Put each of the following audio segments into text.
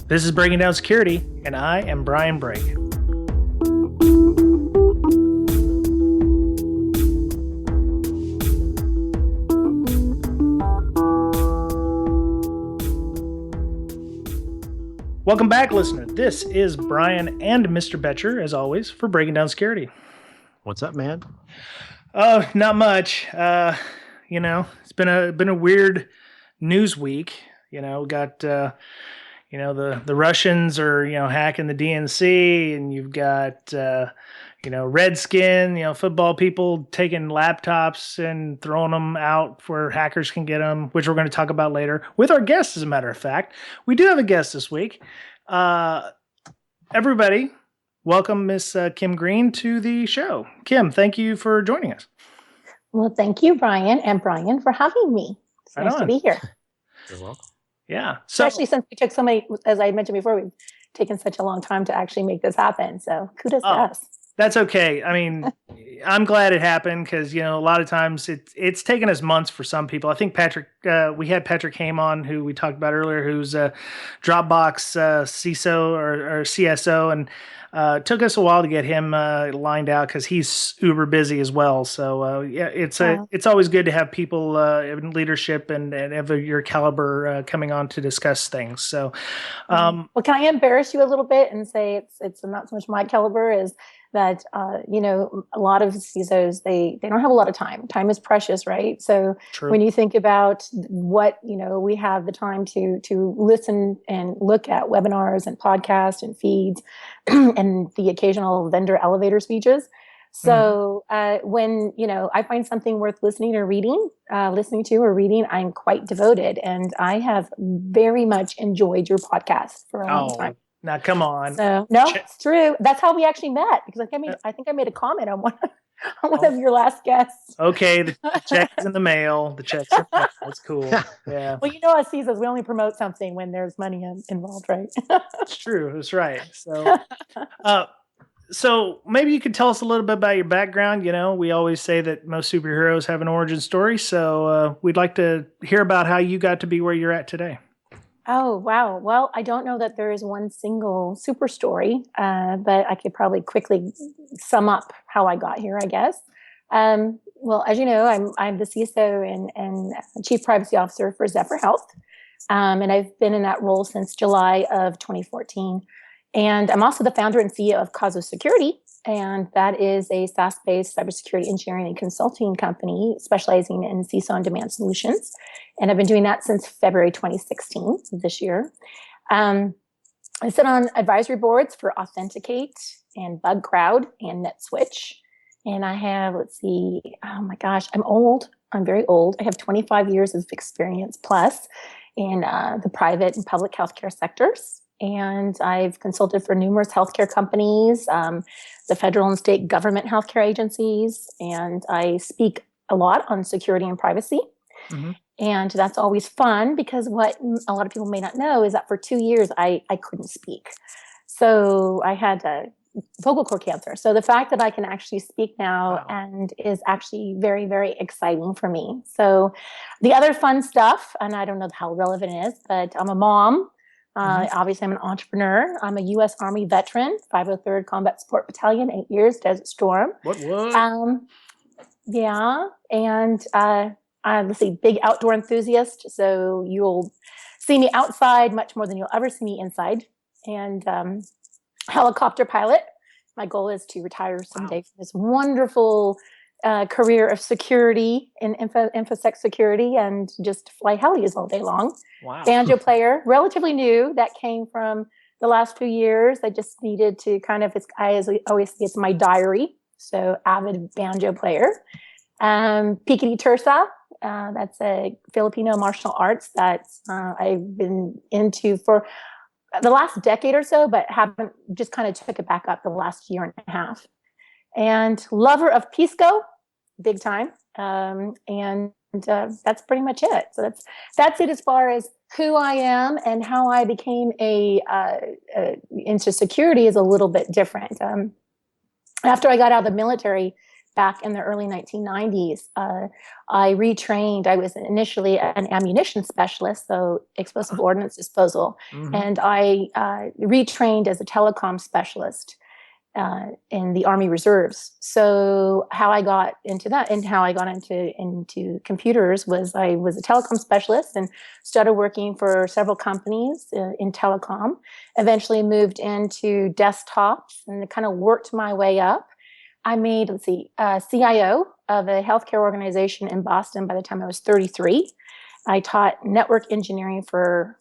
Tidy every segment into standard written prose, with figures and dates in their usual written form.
This is Breaking Down Security, and I am Brian Brake. Welcome back, listener. This is Brian and Mr. Betcher, as always, for Breaking Down Security. What's up, man? Oh, not much. It's been a weird news week. We got the Russians are hacking the DNC, and you've got Redskin, football people taking laptops and throwing them out where hackers can get them, which we're going to talk about later with our guest. As a matter of fact, we do have a guest this week. Everybody, welcome Miss Kim Green to the show. Kim, thank you for joining us. Well, thank you, Brian and Brian, for having me. It's nice to be here. You're welcome. Yeah. Especially since we took so many, as I mentioned before, we've taken such a long time to actually make this happen. So kudos to us. That's okay. I mean, I'm glad it happened because, a lot of times it's taken us months for some people. I think we had Patrick Haim on, who we talked about earlier, who's a Dropbox CISO or CSO, and took us a while to get him lined out because he's uber busy as well. So it's always good to have people in leadership and of your caliber coming on to discuss things. So, well, can I embarrass you a little bit and say it's not so much my caliber as that, a lot of CISOs, they don't have a lot of time. Time is precious, right? So True. When you think about what, we have the time to listen and look at webinars and podcasts and feeds and the occasional vendor elevator speeches. So when, I find something worth listening to or reading, I'm quite devoted. And I have very much enjoyed your podcast for a long time. Now, come on. So, no, it's true. That's how we actually met, because I think I made a comment on one of your last guests. Okay, the check's in the mail. The check's in the mail. That's cool. Yeah. Well, us CISOs, we only promote something when there's money involved, right? That's true. That's right. So maybe you could tell us a little bit about your background. We always say that most superheroes have an origin story. So we'd like to hear about how you got to be where you're at today. Oh, wow. Well, I don't know that there is one single super story, but I could probably quickly sum up how I got here, I guess. Well, as you know, I'm the CISO and Chief Privacy Officer for Zephyr Health. And I've been in that role since July of 2014. And I'm also the founder and CEO of CISOaaS Security. And that is a SaaS-based cybersecurity engineering and consulting company specializing in CISO on-demand solutions. And I've been doing that since February 2016, this year. I sit on advisory boards for Authenticate and BugCrowd and NetSwitch. And I have, oh my gosh, I'm old. I'm very old. I have 25 years of experience plus in the private and public healthcare sectors. And I've consulted for numerous healthcare companies, the federal and state government healthcare agencies, and I speak a lot on security and privacy. Mm-hmm. And that's always fun because what a lot of people may not know is that for 2 years, I couldn't speak. So I had vocal cord cancer. So the fact that I can actually speak now and is actually very, very exciting for me. So the other fun stuff, and I don't know how relevant it is, but I'm a mom. Obviously, I'm an entrepreneur. I'm a U.S. Army veteran, 503rd Combat Support Battalion, 8 years, Desert Storm. What? Yeah. And let's see, big outdoor enthusiast. So you'll see me outside much more than you'll ever see me inside. And helicopter pilot. My goal is to retire someday from this wonderful career of security in InfoSec security and just fly helis all day long. Wow. Banjo player, relatively new. That came from the last few years. I just needed to I always say it's my diary. So avid banjo player. Pikiti Tursa. That's a Filipino martial arts that I've been into for the last decade or so, but haven't just kind of took it back up the last year and a half. And lover of Pisco, big time. And that's pretty much it. So that's it as far as who I am, and how I became into security is a little bit different. After I got out of the military back in the early 1990s. I retrained. I was initially an ammunition specialist, so explosive ordnance disposal, and I retrained as a telecom specialist in the Army Reserves. So how I got into that and how I got into computers was I was a telecom specialist and started working for several companies in telecom, eventually moved into desktops and kind of worked my way up. I made, CIO of a healthcare organization in Boston by the time I was 33. I taught network engineering for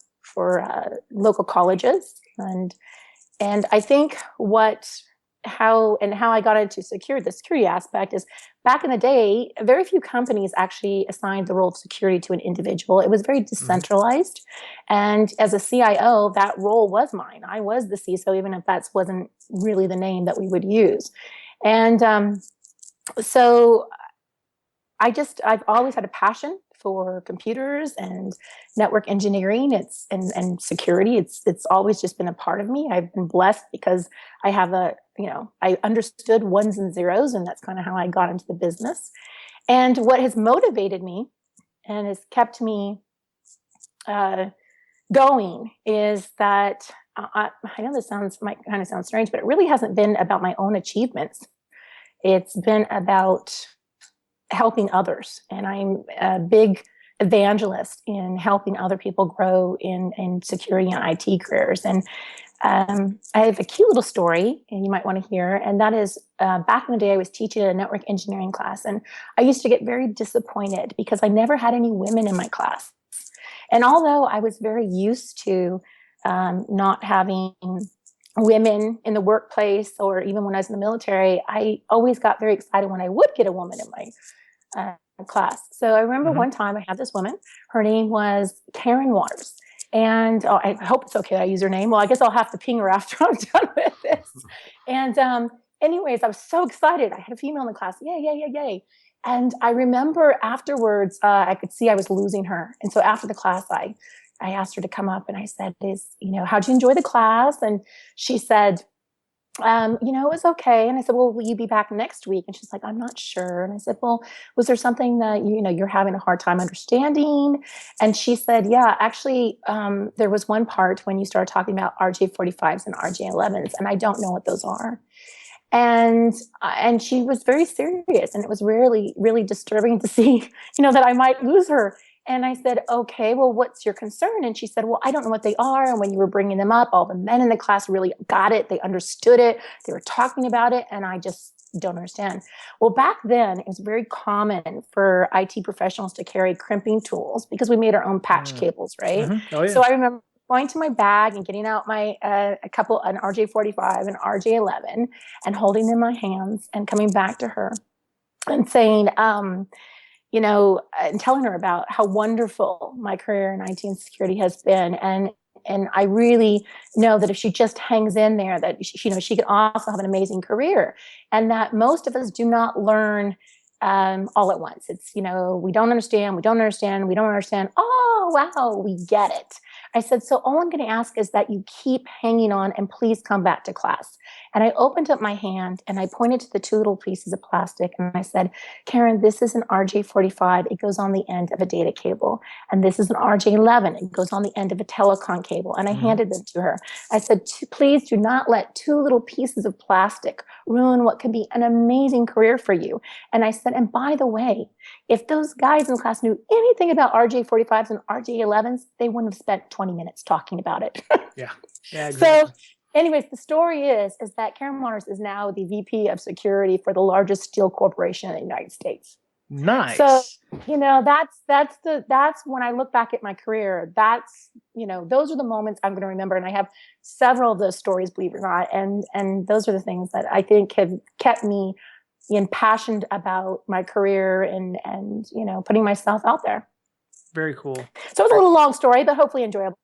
local colleges. And I think how I got into the security aspect is back in the day, very few companies actually assigned the role of security to an individual. It was very decentralized. And as a CIO, that role was mine. I was the CISO, even if that wasn't really the name that we would use. And so I've always had a passion for computers and network engineering. And security. It's always just been a part of me. I've been blessed because I have I understood ones and zeros, and that's kind of how I got into the business. And what has motivated me and has kept me going is that I know this might kind of sound strange, but it really hasn't been about my own achievements. It's been about helping others. And I'm a big evangelist in helping other people grow in security and IT careers. And I have a cute little story and you might want to hear. And that is back in the day, I was teaching a network engineering class. And I used to get very disappointed because I never had any women in my class. And although I was very used to not having women in the workplace, or even when I was in the military, I always got very excited when I would get a woman in my class. So I remember one time I had this woman, her name was Karen Waters. And I hope it's okay that I use her name. Well, I guess I'll have to ping her after I'm done with this. And anyways, I was so excited. I had a female in the class. Yay. And I remember afterwards, I could see I was losing her. And so after the class, I asked her to come up and I said, how'd you enjoy the class? And she said, it was okay. And I said, well, will you be back next week? And she's like, I'm not sure. And I said, well, was there something that, you're having a hard time understanding? And she said, yeah, actually, there was one part when you started talking about RJ45s and RJ11s, and I don't know what those are. And she was very serious, and it was really, really disturbing to see, that I might lose her. And I said, okay, well, what's your concern? And she said, well, I don't know what they are. And when you were bringing them up, all the men in the class really got it. They understood it. They were talking about it. And I just don't understand. Well, back then, it was very common for IT professionals to carry crimping tools because we made our own patch cables, right? Oh, yeah. So I remember going to my bag and getting out my an RJ45 and RJ11 and holding them in my hands and coming back to her and saying, and telling her about how wonderful my career in IT and security has been. And I really know that if she just hangs in there, that she could also have an amazing career, and that most of us do not learn all at once. It's, we don't understand. Oh, wow, we get it. I said, so all I'm going to ask is that you keep hanging on and please come back to class. And I opened up my hand and I pointed to the two little pieces of plastic and I said, Karen, this is an RJ45. It goes on the end of a data cable. And this is an RJ11. It goes on the end of a telecom cable. And I handed them to her. I said, please do not let two little pieces of plastic ruin what can be an amazing career for you. And I said, and by the way, if those guys in the class knew anything about RJ45s and RJ11s, they wouldn't have spent 20 minutes talking about it. Yeah, exactly. So anyways, the story is that Karen Waters is now the VP of security for the largest steel corporation in the United States. Nice. So, that's when I look back at my career, those are the moments I'm going to remember. And I have several of those stories, believe it or not. And those are the things that I think have kept me impassioned about my career and putting myself out there. Very cool. So it was a little long story, but hopefully enjoyable.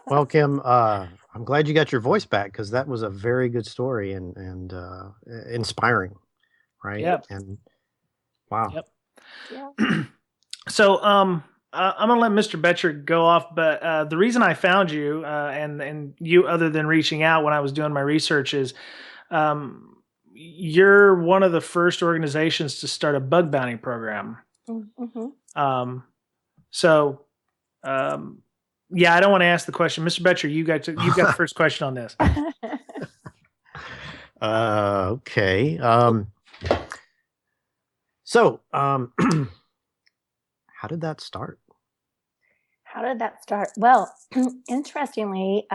Well, Kim, I'm glad you got your voice back because that was a very good story and inspiring, right? Yep. And wow. Yep. Yeah. So I'm gonna let Mr. Betcher go off, but the reason I found you and you, other than reaching out when I was doing my research, is you're one of the first organizations to start a bug bounty program. Mm-hmm. Yeah, I don't want to ask the question, Mr. Betcher. You've got the first question on this. Okay. How did that start? How did that start? Well, interestingly,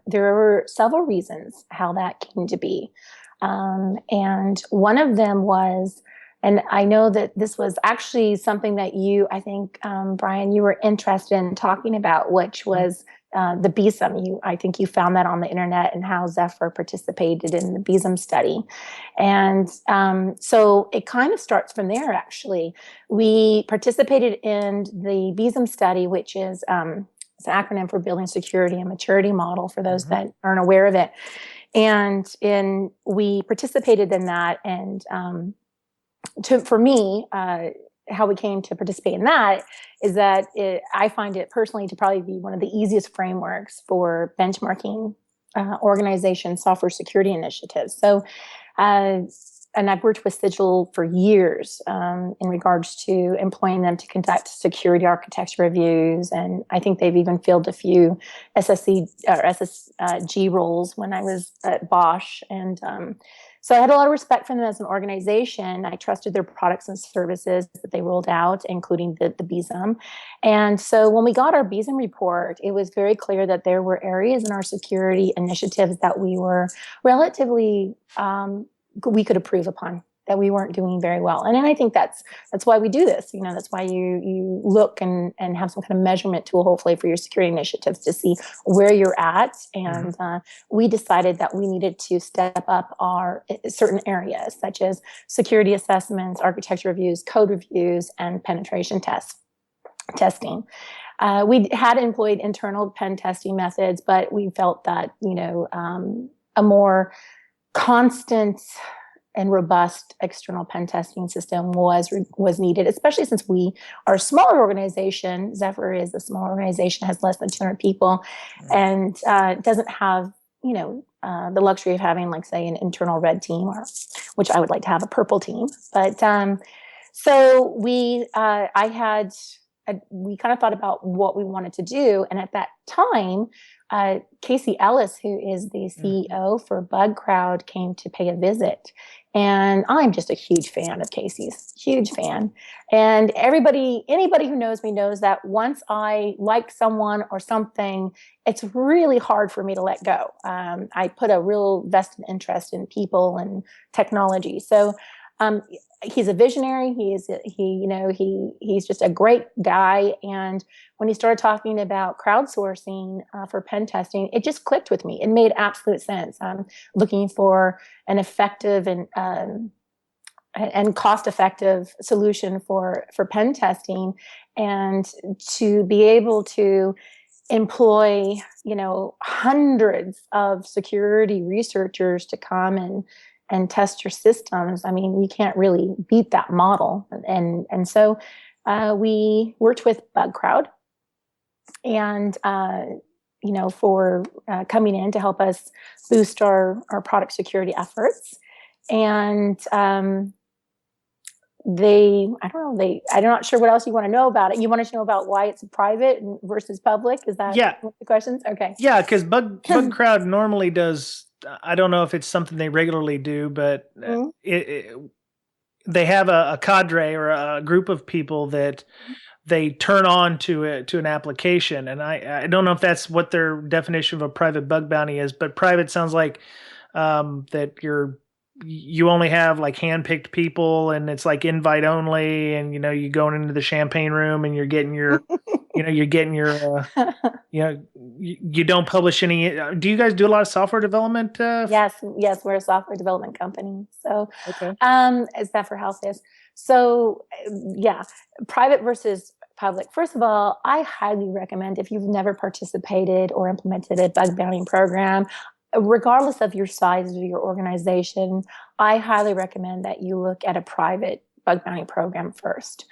there were several reasons how that came to be. And one of them was, and I know that this was actually something that I think, Brian, you were interested in talking about, which was the BSOM. I think you found that on the internet and how Zephyr participated in the BSOM study. And so it kind of starts from there, actually. We participated in the BSOM study, which is it's an acronym for Building Security and Maturity Model, for those that aren't aware of it. And we participated in that. And for me, how we came to participate in that is that I find it personally to probably be one of the easiest frameworks for benchmarking organization software security initiatives. So, and I've worked with Sigil for years in regards to employing them to conduct security architecture reviews. And I think they've even filled a few SSC or SSG roles when I was at Bosch. And so I had a lot of respect for them as an organization. I trusted their products and services that they rolled out, including the BSOM. And so when we got our BSOM report, it was very clear that there were areas in our security initiatives that we were relatively, we could improve upon, that we weren't doing very well. And I think that's why we do this. That's why you look and have some kind of measurement tool, hopefully, for your security initiatives to see where you're at. And we decided that we needed to step up our certain areas, such as security assessments, architecture reviews, code reviews, and penetration testing. We had employed internal pen testing methods, but we felt that, a more constant and robust external pen testing system was needed, especially since we are a smaller organization. Zephyr is a small organization, has less than 200 people, and doesn't have, the luxury of having, like, say, an internal red team, which I would like to have a purple team. But so we kind of thought about what we wanted to do, and at that time, Casey Ellis, who is the CEO for Bug Crowd, came to pay a visit. And I'm just a huge fan of Casey's, huge fan. And anybody who knows me knows that once I like someone or something, it's really hard for me to let go. I put a real vested interest in people and technology. So he's a visionary. He's just a great guy. And when he started talking about crowdsourcing for pen testing, it just clicked with me. It made absolute sense. I'm looking for an effective and cost-effective solution for pen testing, and to be able to employ, hundreds of security researchers to come and test your systems. I mean, you can't really beat that model. And so we worked with Bug Crowd, and for coming in to help us boost our product security efforts. And I'm not sure what else you want to know about it. You wanted to know about why it's private versus public? Is that the questions? Okay. Yeah, because Bug Crowd normally does. I don't know if it's something they regularly do, but they have a cadre or a group of people that they turn on to an application. And I don't know if that's what their definition of a private bug bounty is, but private sounds like that you only have like handpicked people, and it's like invite only, and you going into the champagne room and you're getting your you don't publish any. Do you guys do a lot of software development? Yes, we're a software development company. So, okay. As Zephyr Health is. So, private versus public. First of all, I highly recommend, if you've never participated or implemented a bug bounty program, regardless of your size of your organization, I highly recommend that you look at a private bug bounty program first.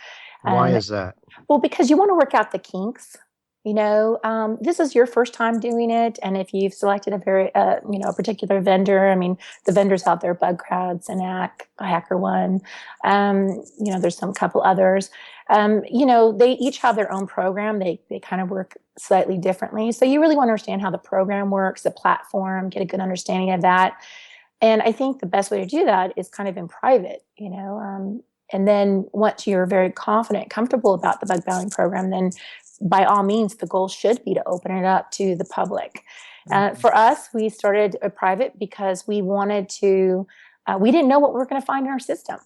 Why is that? Well, because you want to work out the kinks. this is your first time doing it. And if you've selected a particular vendor, I mean, the vendors out there, BugCrowd, Synac, HackerOne, there's some couple others, they each have their own program. They kind of work slightly differently. So you really want to understand how the program works, the platform, get a good understanding of that. And I think the best way to do that is kind of in private, and then once you're very confident, comfortable about the bug bounty program, then by all means, the goal should be to open it up to the public. For us, we started a private because we wanted to, we didn't know what we were going to find in our system,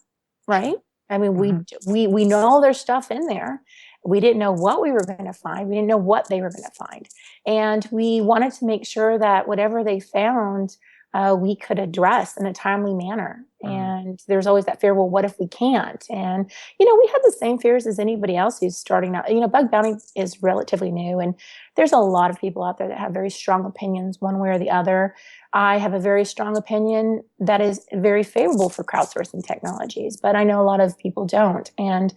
right? I mean, we know there's stuff in there. We didn't know what we were going to find. We didn't know what they were going to find. And we wanted to make sure that whatever they found, we could address in a timely manner. And there's always that fear, well, what if we can't? And, we have the same fears as anybody else who's starting out. Bug bounty is relatively new, and there's a lot of people out there that have very strong opinions one way or the other. I have a very strong opinion that is very favorable for crowdsourcing technologies, but I know a lot of people don't. And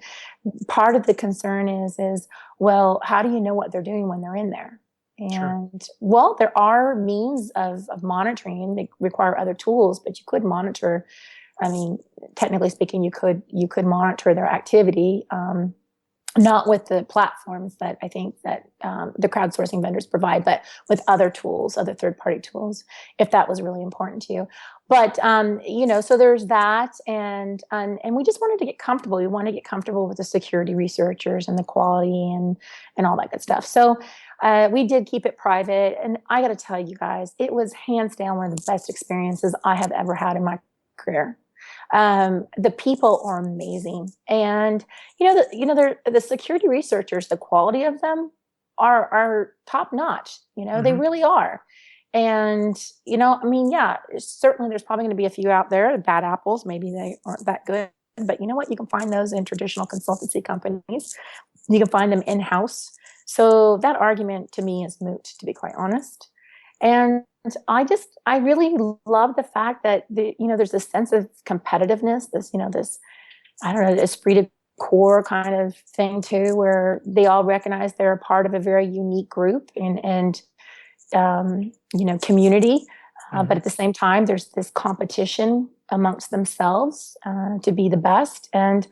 part of the concern is, well, how do you know what they're doing when they're in there? And well, there are means of monitoring. They require other tools, but you could monitor. I mean, technically speaking, you could monitor their activity, not with the platforms that I think that the crowdsourcing vendors provide, but with other tools, other third-party tools, if that was really important to you. But so there's that, and we just wanted to get comfortable. We want to get comfortable with the security researchers and the quality and all that good stuff. So we did keep it private, and I got to tell you guys, it was hands down one of the best experiences I have ever had in my career. The people are amazing, and the security researchers, the quality of them are top notch. They really are. And certainly there's probably going to be a few out there, bad apples. Maybe they aren't that good, but you know what? You can find those in traditional consultancy companies. You can find them in-house. So that argument to me is moot, to be quite honest. And I really love the fact that there's this sense of competitiveness, this I don't know, esprit de corps kind of thing too, where they all recognize they're a part of a very unique group and community. But at the same time, there's this competition amongst themselves to be the best. And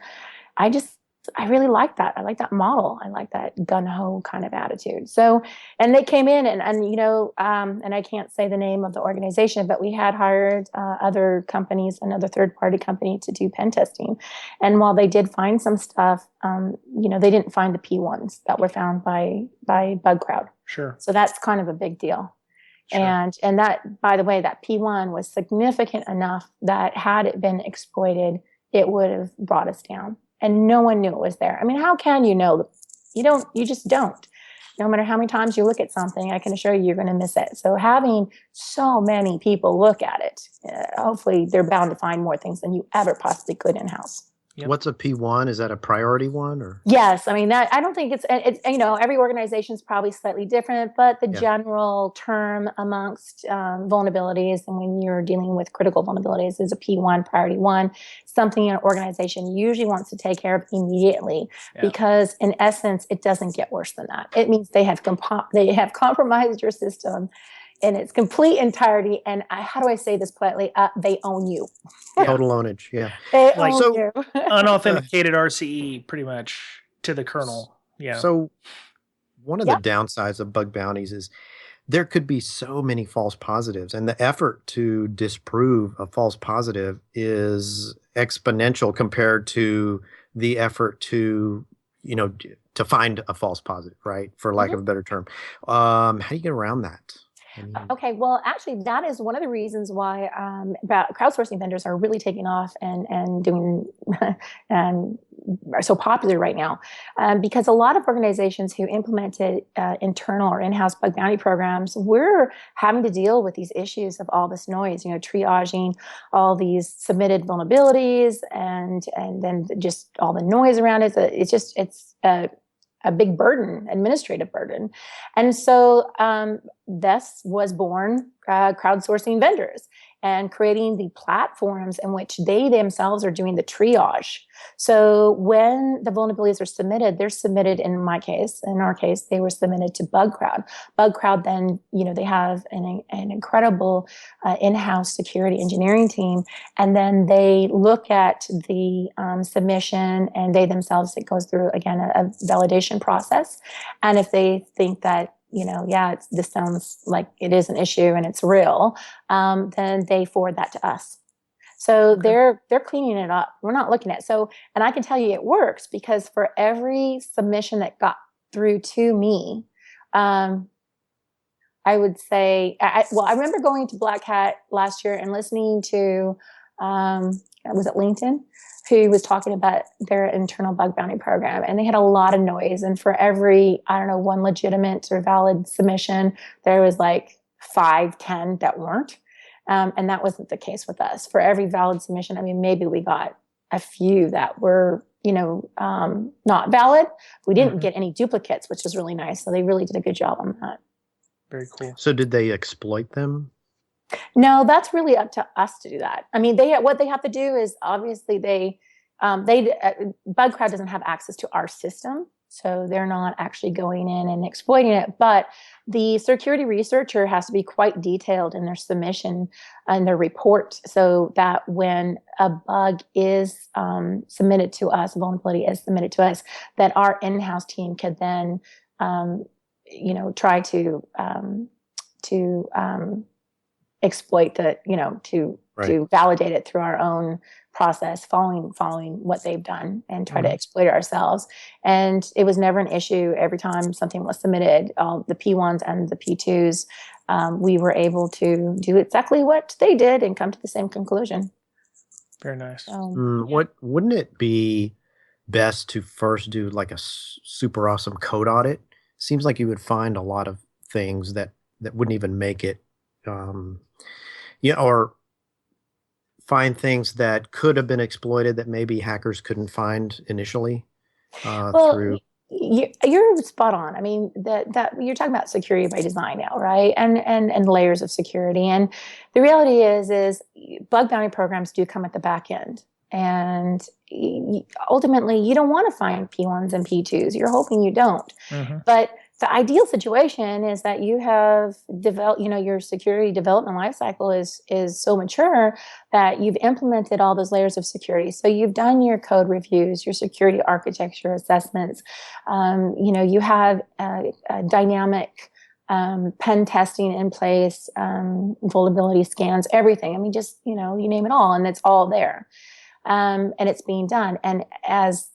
I really like that. I like that model. I like that gung-ho kind of attitude. So, and they came in and I can't say the name of the organization, but we had hired other companies, another third-party company to do pen testing. And while they did find some stuff, they didn't find the P1s that were found by BugCrowd. Sure. So that's kind of a big deal. Sure. And that, by the way, that P1 was significant enough that had it been exploited, it would have brought us down. And no one knew it was there. I mean, how can you know? You just don't. No matter how many times you look at something, I can assure you're going to miss it. So having so many people look at it, hopefully they're bound to find more things than you ever possibly could in-house. Yep. What's a P1? Is that a priority one, or? Yes, I mean that. I don't think it's every organization is probably slightly different, but the general term amongst vulnerabilities, and when you're dealing with critical vulnerabilities, is a P1, priority one, something an organization usually wants to take care of immediately, because in essence, it doesn't get worse than that. It means they have compromised your system in its complete entirety. And how do I say this politely? They own you. Total ownage, yeah. They own you. Unauthenticated RCE, pretty much, to the kernel. Yeah. So one of the downsides of bug bounties is there could be so many false positives, and the effort to disprove a false positive is exponential compared to the effort to find a false positive, right? For lack of a better term. How do you get around that? Okay, well, actually, that is one of the reasons why crowdsourcing vendors are really taking off and doing and are so popular right now, because a lot of organizations who implemented internal or in-house bug bounty programs, we're having to deal with these issues of all this noise, triaging all these submitted vulnerabilities and then just all the noise around it. It's a big burden, administrative burden. And so thus was born crowdsourcing vendors. and creating the platforms in which they themselves are doing the triage. So when the vulnerabilities are submitted, they're submitted, in our case, they were submitted to BugCrowd. BugCrowd then, they have an incredible in-house security engineering team, and then they look at the submission, and they themselves, it goes through, again, a validation process. And if they think that, this sounds like it is an issue and it's real, then they forward that to us. So they're cleaning it up. We're not looking at it. So, and I can tell you it works, because for every submission that got through to me, I would say, I remember going to Black Hat last year and listening to, was it LinkedIn, who was talking about their internal bug bounty program, and they had a lot of noise. And for every, one legitimate or valid submission, there was like 5, 10 that weren't. And that wasn't the case with us. For every valid submission, maybe we got a few that were, not valid. We didn't get any duplicates, which was really nice. So they really did a good job on that. Very cool. So did they exploit them? No, that's really up to us to do that. What they have to do is, obviously BugCrowd doesn't have access to our system, so they're not actually going in and exploiting it. But the security researcher has to be quite detailed in their submission and their report, so that when a bug is submitted to us, a vulnerability is submitted to us, that our in-house team could then, try to exploit the, to validate it through our own process, following what they've done, and try to exploit it ourselves. And it was never an issue. Every time something was submitted, all the P1s and the P2s, we were able to do exactly what they did and come to the same conclusion. Very nice. Wouldn't it be best to first do like a super awesome code audit? Seems like you would find a lot of things that wouldn't even make it, or find things that could have been exploited that maybe hackers couldn't find initially. Through. You're spot on. That you're talking about security by design now, right? And layers of security. And the reality is bug bounty programs do come at the back end. And ultimately, you don't want to find P1s and P2s. You're hoping you don't. But the ideal situation is that you have developed, your security development lifecycle is so mature that you've implemented all those layers of security. So you've done your code reviews, your security architecture assessments. You have a dynamic pen testing in place, vulnerability scans, everything. You name it all, and it's all there. And it's being done. And as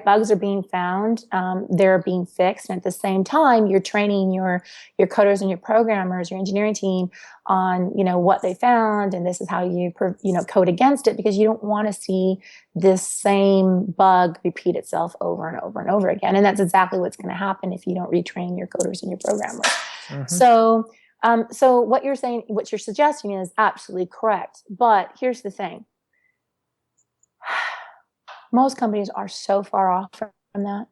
bugs are being found, they're being fixed. And at the same time, you're training your coders and your programmers, your engineering team on, what they found. And this is how you, code against it, because you don't want to see this same bug repeat itself over and over and over again. And that's exactly what's going to happen if you don't retrain your coders and your programmers. So what you're saying, what you're suggesting is absolutely correct. But here's the thing. Most companies are so far off from that,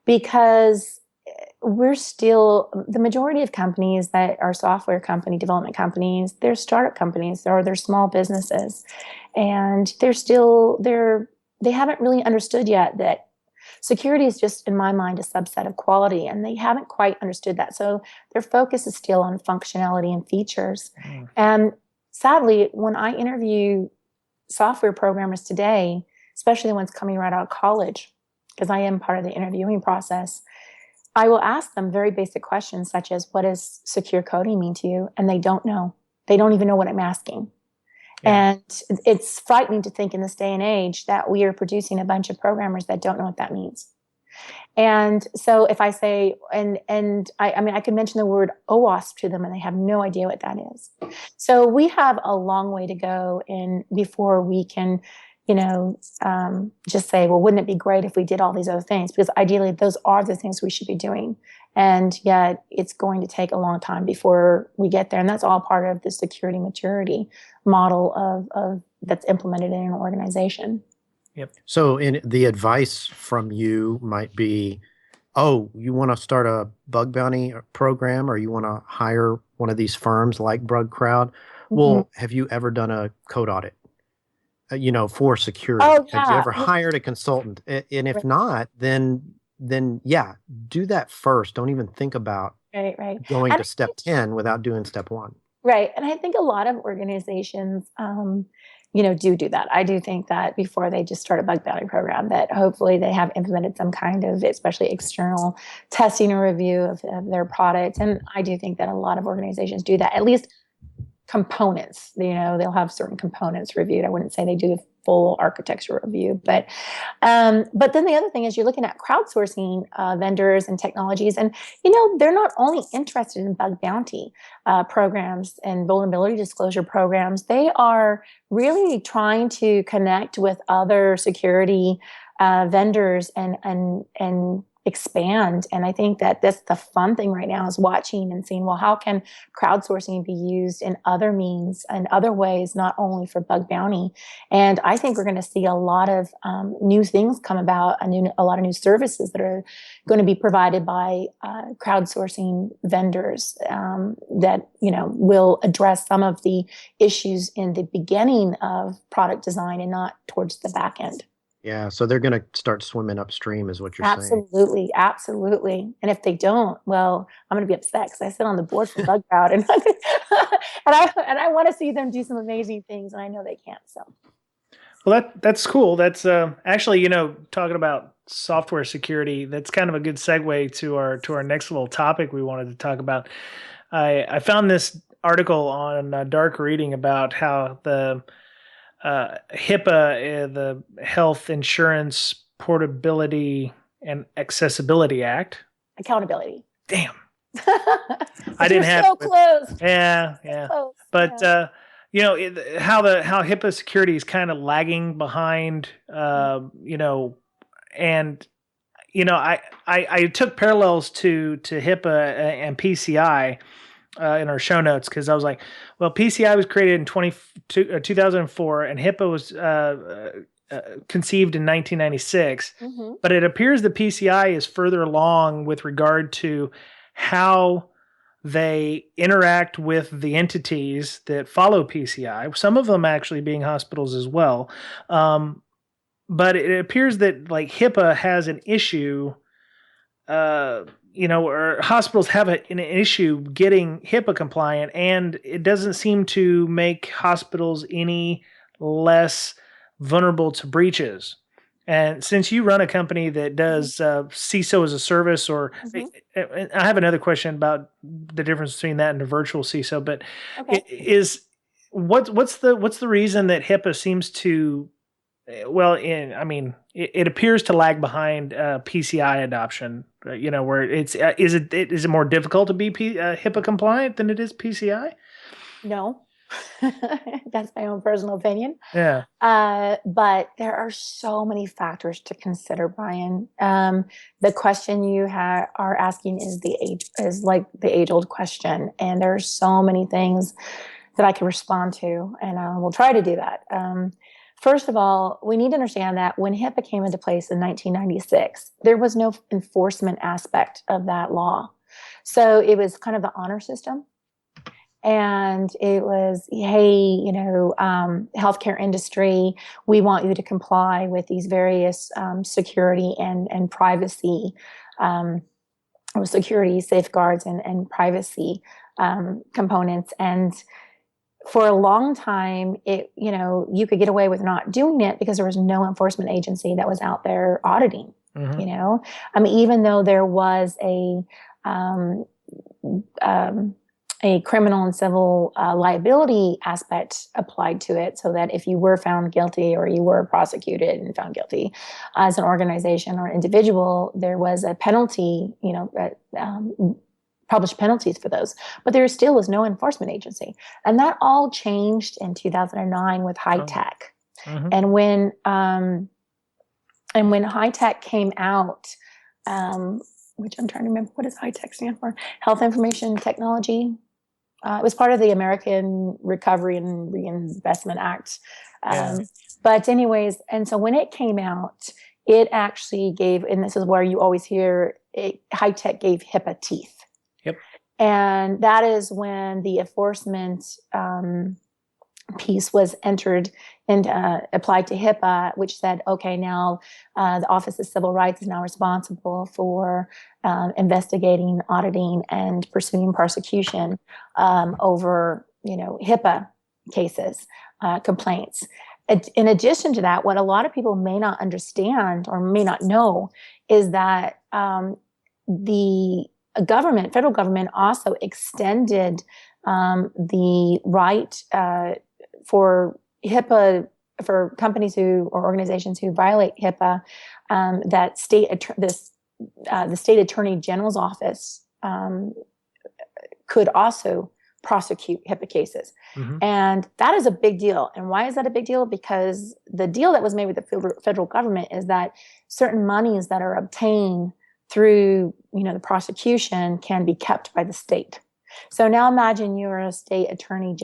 because we're still, the majority of companies that are software company, development companies, they're startup companies, or they're small businesses. And they haven't really understood yet that security is just, in my mind, a subset of quality, and they haven't quite understood that. So their focus is still on functionality and features. And sadly, when I interview software programmers today, especially the ones coming right out of college, because I am part of the interviewing process, I will ask them very basic questions such as, what does secure coding mean to you? And they don't know. They don't even know what I'm asking. Yeah. And it's frightening to think in this day and age that we are producing a bunch of programmers that don't know what that means. And so if I say, I could mention the word OWASP to them and they have no idea what that is. So we have a long way to go before we can, just say, well, wouldn't it be great if we did all these other things? Because ideally, those are the things we should be doing. And yet it's going to take a long time before we get there. And that's all part of the security maturity model of that's implemented in an organization. Yep. So the advice from you might be, you want to start a bug bounty program, or you want to hire one of these firms like BugCrowd? Well, have you ever done a code audit? For security? Oh, Have you yeah. ever hired a consultant? And if Right. not, then yeah, do that first. Don't even think about Right. going And to step 10 without doing step 1. Right. And I think a lot of organizations, do that. I do think that before they just start a bug bounty program, that hopefully they have implemented some kind of, especially external testing or review of their products. And I do think that a lot of organizations do that, at least components. They'll have certain components reviewed. I wouldn't say they do the full architecture review, but then the other thing is you're looking at crowdsourcing vendors and technologies, and they're not only interested in bug bounty programs and vulnerability disclosure programs. They are really trying to connect with other security vendors and expand. And I think that that's the fun thing right now, is watching and seeing, well, how can crowdsourcing be used in other means and other ways, not only for bug bounty. And I think we're going to see a lot of new things come about, a lot of new services that are going to be provided by crowdsourcing vendors that will address some of the issues in the beginning of product design and not towards the back end. Yeah, so they're going to start swimming upstream, is what you're saying. Absolutely. And if they don't, well, I'm going to be upset because I sit on the board for Bug Crowd, and I want to see them do some amazing things, and I know they can't. So, well, that's cool. That's actually, talking about software security, that's kind of a good segue to our next little topic we wanted to talk about. I found this article on Dark Reading about how the HIPAA, the Health Insurance Portability and Accessibility Act. Accountability. Damn. I didn't have so close. Yeah. Close. But how HIPAA security is kind of lagging behind. And I took parallels to HIPAA and PCI. In our show notes, because I was like, well, PCI was created in 2004 and HIPAA was conceived in 1996. Mm-hmm. But it appears that PCI is further along with regard to how they interact with the entities that follow PCI, some of them actually being hospitals as well. But it appears that like HIPAA has an issue or hospitals have an issue getting HIPAA compliant, and it doesn't seem to make hospitals any less vulnerable to breaches. And since you run a company that does CISO as a service, or I have another question about the difference between that and a virtual CISO, but what's the reason that HIPAA seems to it appears to lag behind PCI adoption. Where is it more difficult to be HIPAA compliant than it is PCI? No, that's my own personal opinion. Yeah. But there are so many factors to consider, Brian. The question you are asking is like the age-old question, and there are so many things that I can respond to, and I will try to do that. First of all, we need to understand that when HIPAA came into place in 1996, there was no enforcement aspect of that law. So it was kind of the honor system. And it was, hey, healthcare industry, we want you to comply with these various security and privacy, or security safeguards and privacy components. And for a long time, you could get away with not doing it because there was no enforcement agency that was out there auditing. Mm-hmm. Even though there was a criminal and civil liability aspect applied to it, so that if you were found guilty or you were prosecuted and found guilty as an organization or individual, there was a penalty, published penalties for those, but there still was no enforcement agency. And that all changed in 2009 with HITECH. Mm-hmm. And when HITECH came out, which I'm trying to remember, what does HITECH stand for? Health Information Technology. It was part of the American Recovery and Reinvestment Act. But anyways, and so when it came out, it actually gave, and this is where you always hear HITECH gave HIPAA teeth. Yep. And that is when the enforcement piece was entered and applied to HIPAA, which said, okay, now the Office of Civil Rights is now responsible for investigating, auditing, and pursuing prosecution over, HIPAA cases, complaints. In addition to that, what a lot of people may not understand or may not know is that the federal government also extended the right for HIPAA, for companies or organizations who violate HIPAA, that the state attorney general's office could also prosecute HIPAA cases. Mm-hmm. And that is a big deal. And why is that a big deal? Because the deal that was made with the federal government is that certain monies that are obtained through, the prosecution can be kept by the state. So now imagine you're a state attorney,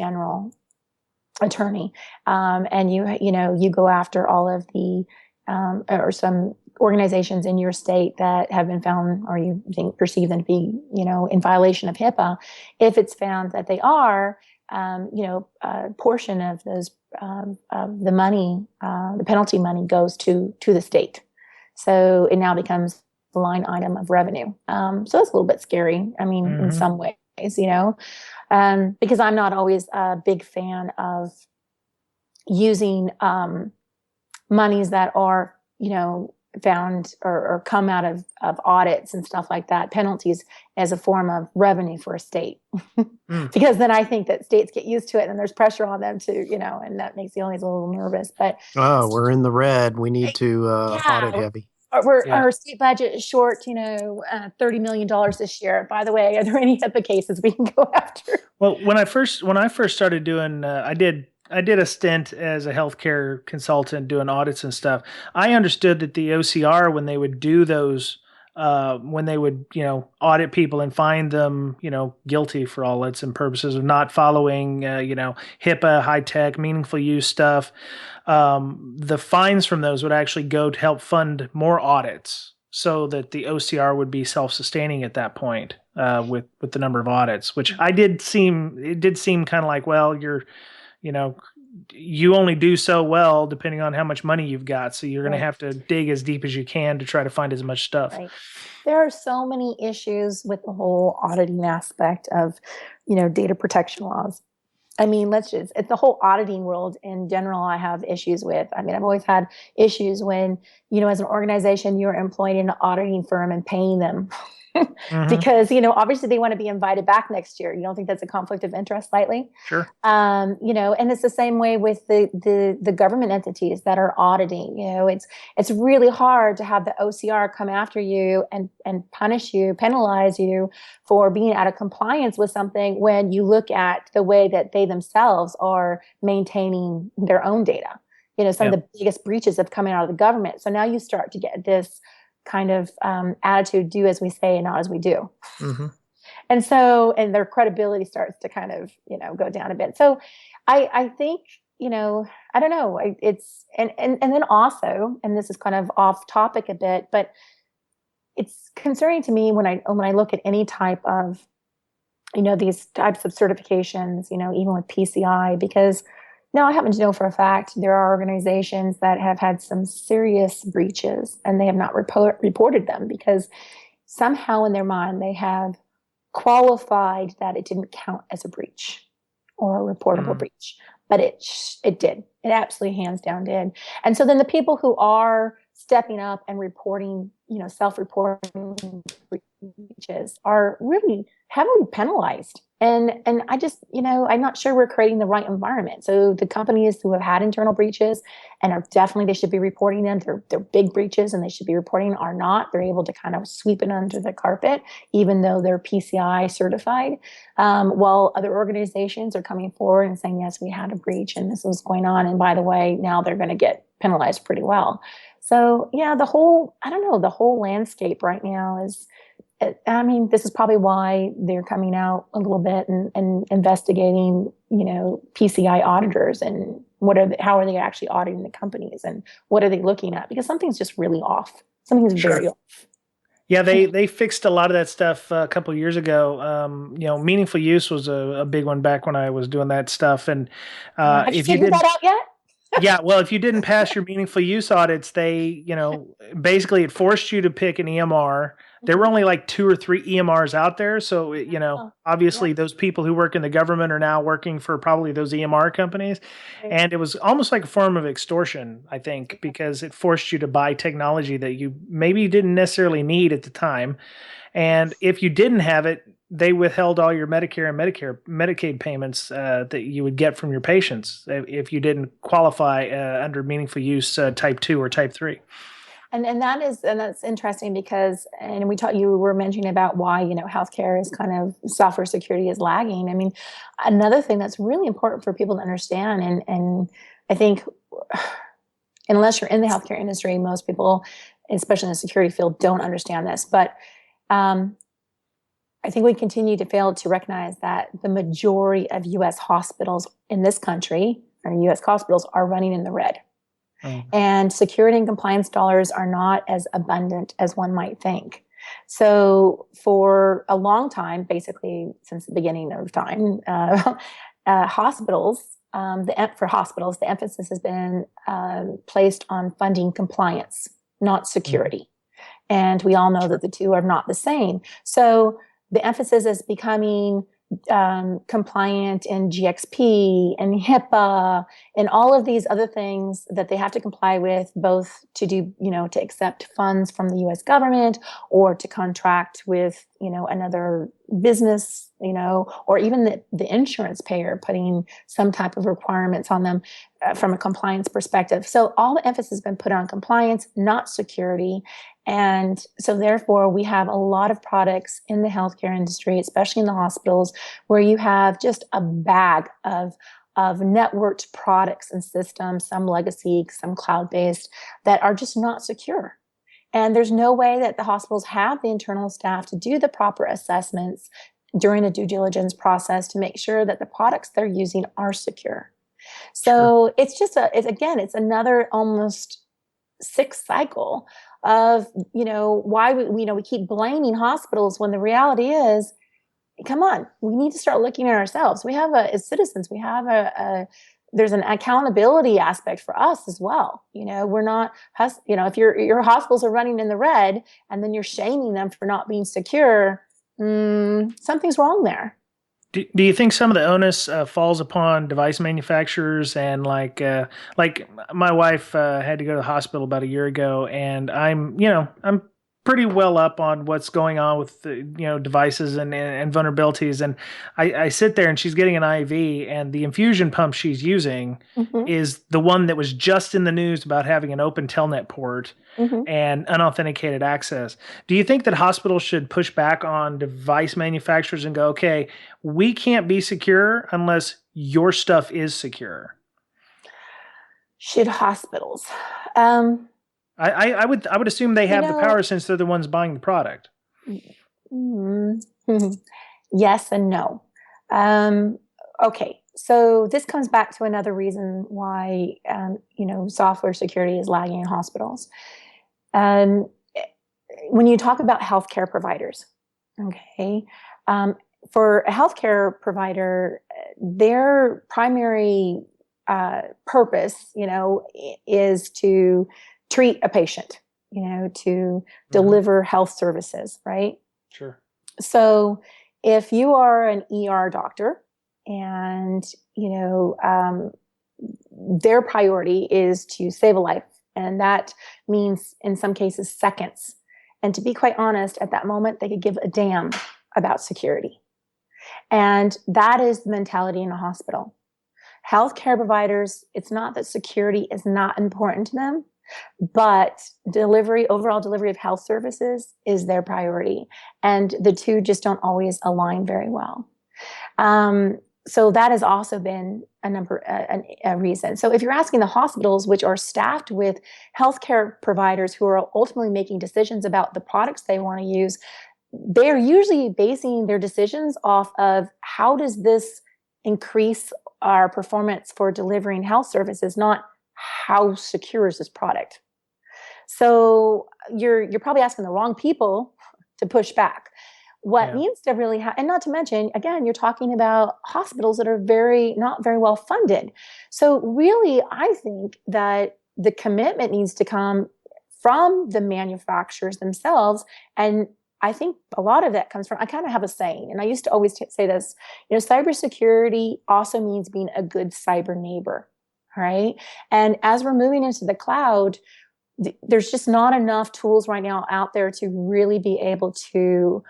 and you go after all of the or some organizations in your state that have been found, or you perceive them to be, in violation of HIPAA. If it's found that they are, a portion of those of the money, the penalty money, goes to the state. So it now becomes the line item of revenue. So it's a little bit scary. I mean, in some ways, because I'm not always a big fan of using monies that are, found or come out of audits and stuff like that, penalties, as a form of revenue for a state. Because then I think that states get used to it and there's pressure on them to, and that makes the always a little nervous. But we're in the red. We need to audit heavy. Our state budget is short, $30 million this year. By the way, are there any HIPAA cases we can go after? Well, when I first started doing, I did a stint as a healthcare consultant doing audits and stuff. I understood that the OCR, when they would do those, when they would, audit people and find them, guilty for all intents and purposes of not following, HIPAA, high tech, meaningful use stuff, the fines from those would actually go to help fund more audits, so that the OCR would be self-sustaining at that point, with the number of audits, which it did seem kind of like, well, you only do so well depending on how much money you've got. So you're going to have to dig as deep as you can to try to find as much stuff. Right. There are so many issues with the whole auditing aspect of, data protection laws. I mean, it's the whole auditing world in general I have issues with. I mean, I've always had issues when, as an organization, you're employed in an auditing firm and paying them. Because, obviously they want to be invited back next year. You don't think that's a conflict of interest slightly? Sure. And it's the same way with the government entities that are auditing. It's really hard to have the OCR come after you and punish you, penalize you for being out of compliance with something when you look at the way that they themselves are maintaining their own data. Some of the biggest breaches have come out of the government. So now you start to get this kind of attitude, do as we say and not as we do. And their credibility starts to kind of, go down a bit. So I think, I don't know, it's, and then also, and this is kind of off topic a bit, but it's concerning to me when I look at any type of, these types of certifications, even with PCI, because now, I happen to know for a fact there are organizations that have had some serious breaches and they have not reported them because somehow in their mind they have qualified that it didn't count as a breach or a reportable breach. But it did. It absolutely hands down did. And so then the people who are stepping up and reporting, self-reporting breaches are really heavily penalized. And I just, I'm not sure we're creating the right environment. So the companies who have had internal breaches and are definitely, they should be reporting them. They're big breaches and they should be reporting, are not. They're able to kind of sweep it under the carpet, even though they're PCI certified. While other organizations are coming forward and saying, yes, we had a breach and this was going on. And by the way, now they're going to get penalized pretty well. So yeah, the whole landscape right now is, this is probably why they're coming out a little bit and investigating, PCI auditors and how are they actually auditing the companies and what are they looking at? Because something's just really off. Something's very off. Yeah, they fixed a lot of that stuff a couple of years ago. Meaningful use was a big one back when I was doing that stuff. And Have you if you figured didn't, that out yet? yeah, well, if you didn't pass your meaningful use audits, they, basically it forced you to pick an EMR. There were only like 2 or 3 EMRs out there. So, obviously those people who work in the government are now working for probably those EMR companies. Right. And it was almost like a form of extortion, I think, because it forced you to buy technology that you maybe didn't necessarily need at the time. And if you didn't have it, they withheld all your Medicare and Medicaid payments that you would get from your patients if you didn't qualify under meaningful use type 2 or type 3. And that's interesting because, and you were mentioning about why, healthcare is kind of software security is lagging. I mean, another thing that's really important for people to understand, and I think unless you're in the healthcare industry, most people, especially in the security field, don't understand this. But I think we continue to fail to recognize that the majority of U.S. hospitals in this country, or U.S. hospitals, are running in the red. And security and compliance dollars are not as abundant as one might think. So for a long time, basically since the beginning of time, hospitals, the emphasis has been placed on funding compliance, not security. And we all know that the two are not the same. So the emphasis is becoming compliant in GXP and HIPAA and all of these other things that they have to comply with, both to do, to accept funds from the U.S. government or to contract with, another business, or even the insurance payer putting some type of requirements on them from a compliance perspective. So all the emphasis has been put on compliance, not security. And so therefore we have a lot of products in the healthcare industry, especially in the hospitals, where you have just a bag of networked products and systems, some legacy, some cloud-based, that are just not secure. And there's no way that the hospitals have the internal staff to do the proper assessments during a due diligence process to make sure that the products they're using are secure. So it's just it's another almost sick cycle of, why we keep blaming hospitals when the reality is, come on, we need to start looking at ourselves. We have as citizens, we have there's an accountability aspect for us as well. We're not, if your hospitals are running in the red and then you're shaming them for not being secure, something's wrong there. Do you think some of the onus falls upon device manufacturers and like my wife had to go to the hospital about a year ago, and I'm pretty well up on what's going on with devices and vulnerabilities, and I sit there and she's getting an IV, and the infusion pump she's using is the one that was just in the news about having an open telnet port and unauthenticated access. Do you think that hospitals should push back on device manufacturers and go, okay, we can't be secure unless your stuff is secure? Should hospitals? I would assume they have the power since they're the ones buying the product. Yes and no. Okay, so this comes back to another reason why software security is lagging in hospitals. When you talk about healthcare providers, okay, for a healthcare provider, their primary purpose, is to treat a patient, to deliver health services, right? Sure. So if you are an ER doctor and, their priority is to save a life, and that means in some cases seconds. And to be quite honest, at that moment, they could give a damn about security. And that is the mentality in a hospital. Healthcare providers, it's not that security is not important to them, but overall delivery of health services is their priority. And the two just don't always align very well. So that has also been a reason. So if you're asking the hospitals, which are staffed with healthcare providers who are ultimately making decisions about the products they want to use, they're usually basing their decisions off of how does this increase our performance for delivering health services, not how secure is this product. So you're probably asking the wrong people to push back. What needs to really happen, and not to mention, again, you're talking about hospitals that are not very well funded. So really, I think that the commitment needs to come from the manufacturers themselves. And I think a lot of that comes from, I kind of have a saying, and I used to always say this, cybersecurity also means being a good cyber neighbor, right? And as we're moving into the cloud, there's just not enough tools right now out there to really be able to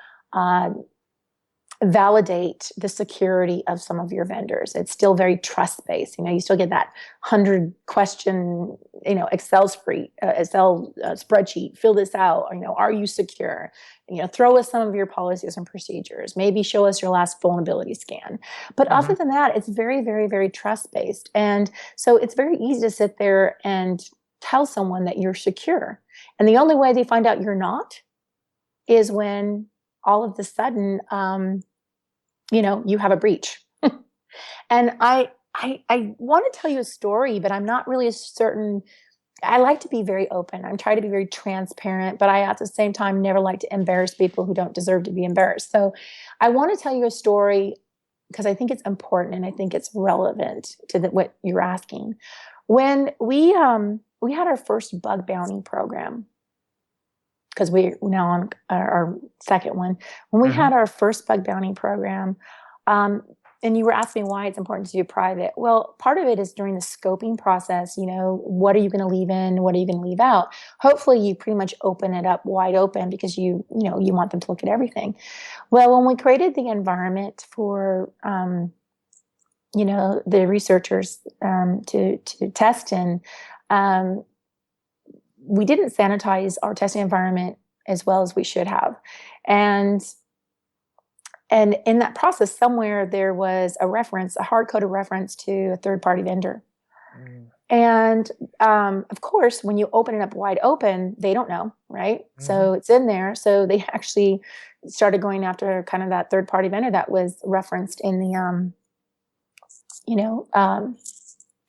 validate the security of some of your vendors. It's still very trust-based. You still get that 100-question, Excel spreadsheet. Fill this out. Are you secure? Throw us some of your policies and procedures. Maybe show us your last vulnerability scan. But other than that, it's very, very, very trust-based. And so it's very easy to sit there and tell someone that you're secure. And the only way they find out you're not is when all of a sudden, you have a breach. And I want to tell you a story, but I'm not really certain. I like to be very open. I'm trying to be very transparent, but I at the same time never like to embarrass people who don't deserve to be embarrassed. So I want to tell you a story because I think it's important and I think it's relevant to what you're asking. When we had our first bug bounty program, because we're now on our second one. When we had our first bug bounty program, and you were asking me why it's important to do private. Well, part of it is during the scoping process, what are you going to leave in? What are you going to leave out? Hopefully you pretty much open it up wide open because you want them to look at everything. Well, when we created the environment for, the researchers to test in, we didn't sanitize our testing environment as well as we should have. And in that process, somewhere there was a hard-coded reference to a third-party vendor. And of course, when you open it up wide open, they don't know, right? So it's in there. So they actually started going after kind of that third-party vendor that was referenced in the,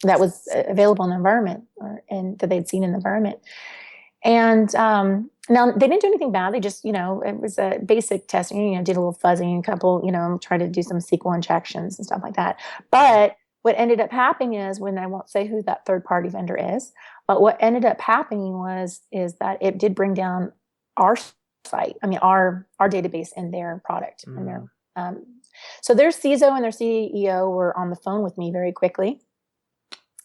that was available in the environment and that they'd seen in the environment. And now they didn't do anything bad. They just, it was a basic testing, did a little fuzzing, a couple, tried to do some SQL injections and stuff like that. But what ended up happening is, when I won't say who that third party vendor is, but what ended up happening is that it did bring down our site. I mean, our database and their product. And their, so their CISO and their CEO were on the phone with me very quickly.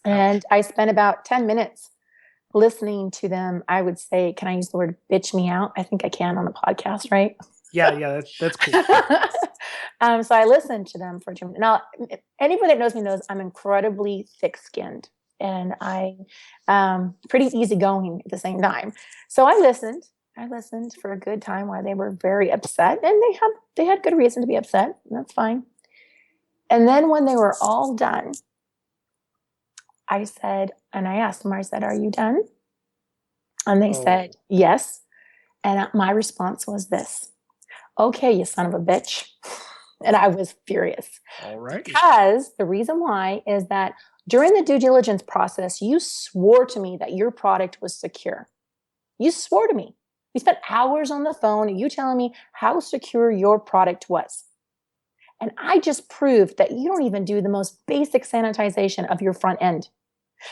And I spent about 10 minutes listening to them. I would say, can I use the word bitch me out? I think I can on the podcast, right? Yeah, that's cool. So I listened to them for 2 minutes. Now, anybody that knows me knows I'm incredibly thick-skinned and I pretty easygoing at the same time. So I listened for a good time while they were very upset, and they had good reason to be upset. And that's fine. And then when they were all done, I asked them, I said, are you done? And they said, yes. And my response was this: okay, you son of a bitch. And I was furious. All right. Because the reason why is that during the due diligence process, you swore to me that your product was secure. You swore to me. We spent hours on the phone and you telling me how secure your product was. And I just proved that you don't even do the most basic sanitization of your front end.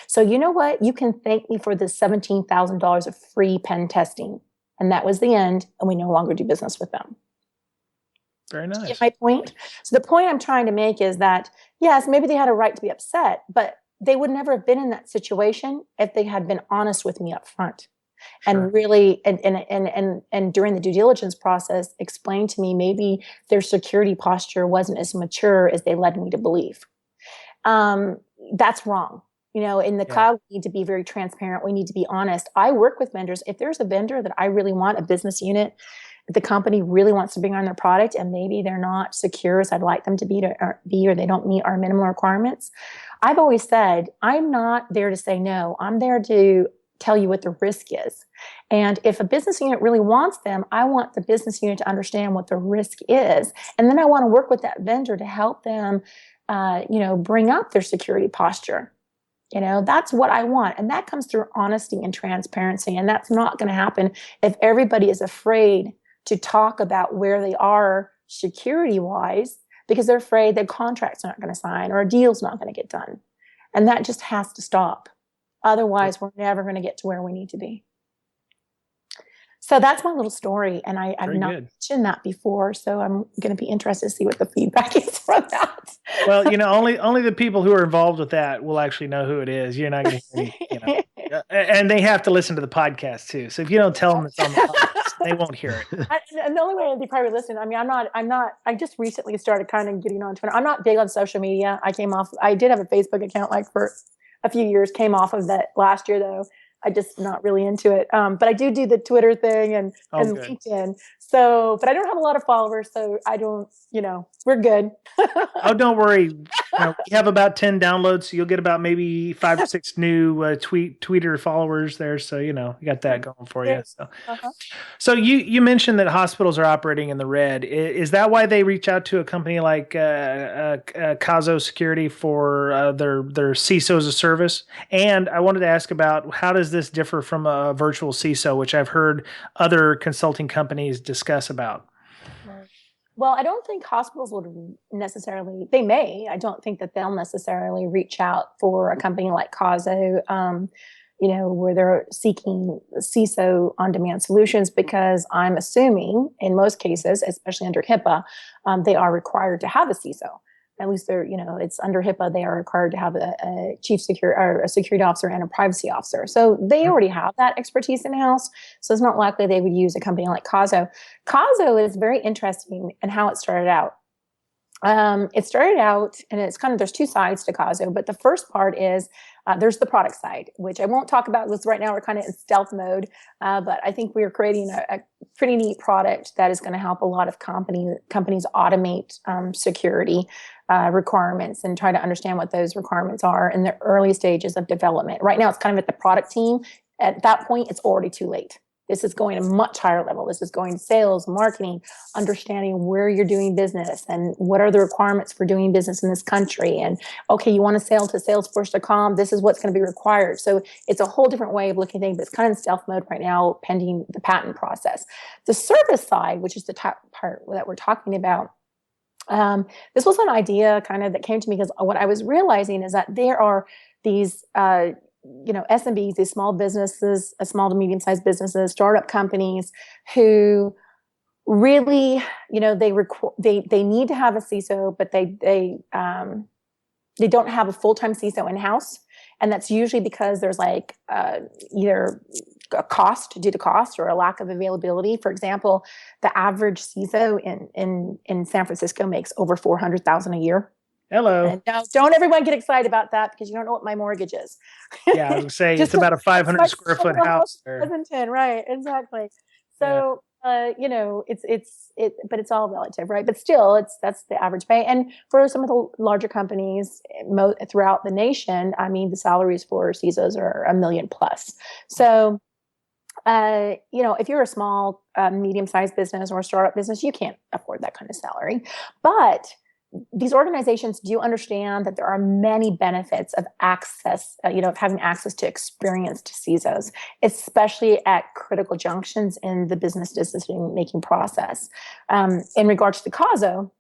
So you know what? You can thank me for the $17,000 of free pen testing. And that was the end. And we no longer do business with them. Very nice. You get my point? So the point I'm trying to make is that, yes, maybe they had a right to be upset, but they would never have been in that situation if they had been honest with me up front. Sure. And really, and during the due diligence process, explain to me maybe their security posture wasn't as mature as they led me to believe. That's wrong. In the cloud, we need to be very transparent. We need to be honest. I work with vendors. If there's a vendor that I really want, a business unit, the company really wants to bring on their product, and maybe they're not secure as I'd like them to be, or they don't meet our minimum requirements. I've always said, I'm not there to say no. I'm there to tell you what the risk is. And if a business unit really wants them, I want the business unit to understand what the risk is. And then I want to work with that vendor to help them, bring up their security posture. That's what I want. And that comes through honesty and transparency. And that's not going to happen if everybody is afraid to talk about where they are security wise, because they're afraid their contract's not going to sign or a deal's not going to get done. And that just has to stop. Otherwise, we're never going to get to where we need to be. So that's my little story. And I've not mentioned that before. So I'm going to be interested to see what the feedback is from that. Well, only the people who are involved with that will actually know who it is. You're not going to hear and they have to listen to the podcast too. So if you don't tell them it's on the podcast, they won't hear it. And the only way they probably listen, I mean, I just recently started kind of getting on Twitter. I'm not big on social media. I did have a Facebook account like for a few years, came off of that last year though. I just not really into it. But I do the Twitter thing and LinkedIn. So, but I don't have a lot of followers, so I don't, we're good. Oh, don't worry. We have about 10 downloads, so you'll get about maybe 5 or 6 new tweeter followers there. So, you got that going for you. So, so you mentioned that hospitals are operating in the red. Is that why they reach out to a company like CISOaaS Security for their CISO as a service? And I wanted to ask about how does this differ from a virtual CISO, which I've heard other consulting companies discuss about? Well, I don't think hospitals would necessarily, they may, I don't think that they'll necessarily reach out for a company like CISO, where they're seeking CISO on-demand solutions, because I'm assuming in most cases, especially under HIPAA, they are required to have a CISO. At least they're, it's under HIPAA, they are required to have a chief security or a security officer and a privacy officer. So they already have that expertise in-house. So it's not likely they would use a company like CISO. CISO is very interesting in how it started out. It started out, and it's kind of, there's two sides to CISO, but the first part is there's the product side, which I won't talk about because right now we're kind of in stealth mode. But I think we are creating a pretty neat product that is going to help a lot of companies automate security requirements and try to understand what those requirements are in the early stages of development. Right now, it's kind of at the product team. At that point, it's already too late. This is going to a much higher level. This is going to sales, marketing, understanding where you're doing business and what are the requirements for doing business in this country. And okay, you want to sell to Salesforce.com. This is what's going to be required. So it's a whole different way of looking at things, but it's kind of in stealth mode right now, pending the patent process. The service side, which is the top part that we're talking about, this was an idea kind of that came to me because what I was realizing is that there are these SMBs, these small businesses, small to medium-sized businesses, startup companies who really, they need to have a CISO, but they don't have a full-time CISO in-house. And that's usually because there's like either a cost due to cost or a lack of availability. For example, the average CISO in San Francisco makes over $400,000 a year. Hello. And now, don't everyone get excited about that because you don't know what my mortgage is. Yeah, I was going to say it's about a 500 square foot house. Right, exactly. So, but it's all relative, right? But still, that's the average pay. And for some of the larger companies throughout the nation, I mean, the salaries for CISOs are $1 million plus. So, if you're a small, medium-sized business or a startup business, you can't afford that kind of salary. But these organizations do understand that there are many benefits of access, of having access to experienced CISOs, especially at critical junctions in the business decision-making process. In regards to the CISO,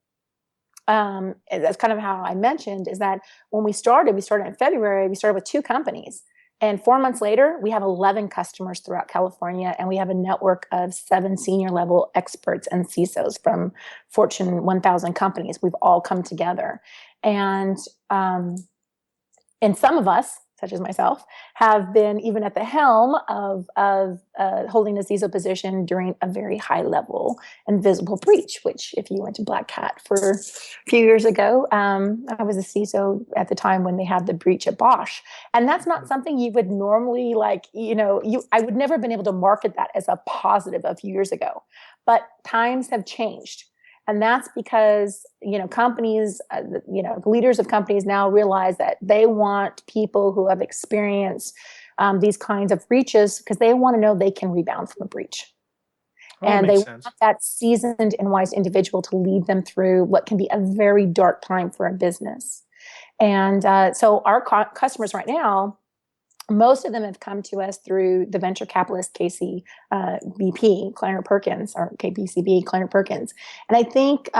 that's kind of how I mentioned, is that when we started in February, we started with 2 companies. And 4 months later, we have 11 customers throughout California, and we have a network of 7 senior-level experts and CISOs from Fortune 1000 companies. We've all come together. And some of us, such as myself, have been even at the helm of holding a CISO position during a very high-level and visible breach, which if you went to Black Hat for a few years ago, I was a CISO at the time when they had the breach at Bosch. And that's not something you would normally I would never have been able to market that as a positive a few years ago. But times have changed. And that's because, companies, the leaders of companies now realize that they want people who have experienced these kinds of breaches because they want to know they can rebound from a breach. And they want that seasoned and wise individual to lead them through what can be a very dark time for a business. And so our customers right now Most of them have come to us through the venture capitalist BP, Kleiner Perkins, or KPCB, Kleiner Perkins. And I think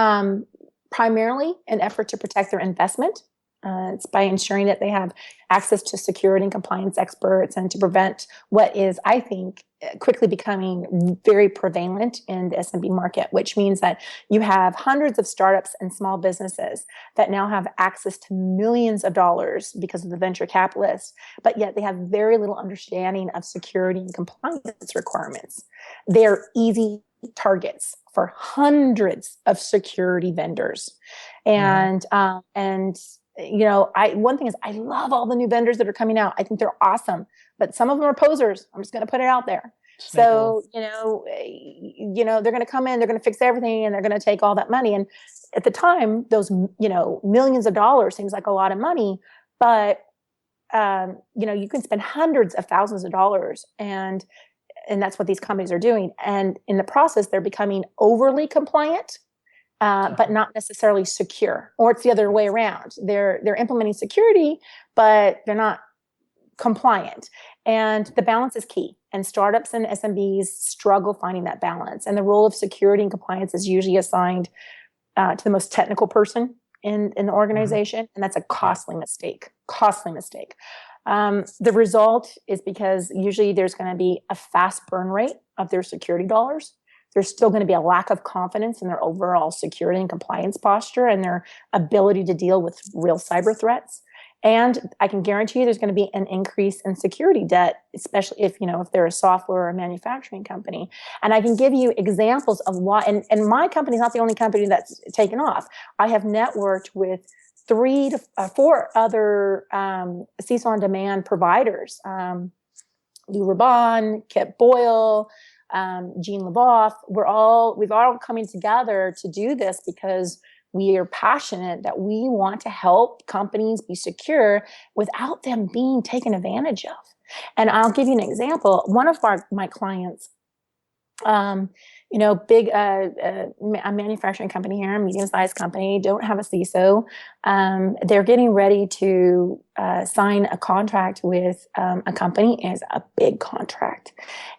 primarily an effort to protect their investment. It's by ensuring that they have access to security and compliance experts, and to prevent what is, I think, quickly becoming very prevalent in the SMB market, which means that you have hundreds of startups and small businesses that now have access to millions of dollars because of the venture capitalists, but yet they have very little understanding of security and compliance requirements. They're easy targets for hundreds of security vendors. And one thing is, I love all the new vendors that are coming out. I think they're awesome, but some of them are posers. I'm just going to put it out there. So, they're going to come in, they're going to fix everything, and they're going to take all that money. And at the time, those, millions of dollars seems like a lot of money, but, you can spend hundreds of thousands of dollars, and that's what these companies are doing. And in the process, they're becoming overly compliant, but not necessarily secure. Or it's the other way around. They're implementing security, but they're not compliant. And the balance is key. And startups and SMBs struggle finding that balance. And the role of security and compliance is usually assigned to the most technical person in the organization. And that's a costly mistake. The result is, because usually there's going to be a fast burn rate of their security dollars. There's still going to be a lack of confidence in their overall security and compliance posture and their ability to deal with real cyber threats. And I can guarantee you there's going to be an increase in security debt, especially if they're a software or a manufacturing company. And I can give you examples of why, and my company is not the only company that's taken off. I have networked with 3 to 4 other CISO on demand providers, Lou Raban, Kip Boyle, Jean Leboff. We've all coming together to do this because we are passionate that we want to help companies be secure without them being taken advantage of. And I'll give you an example. One of my clients, big a manufacturing company here, a medium-sized company, don't have a CISO. They're getting ready to sign a contract with a company. It's a big contract,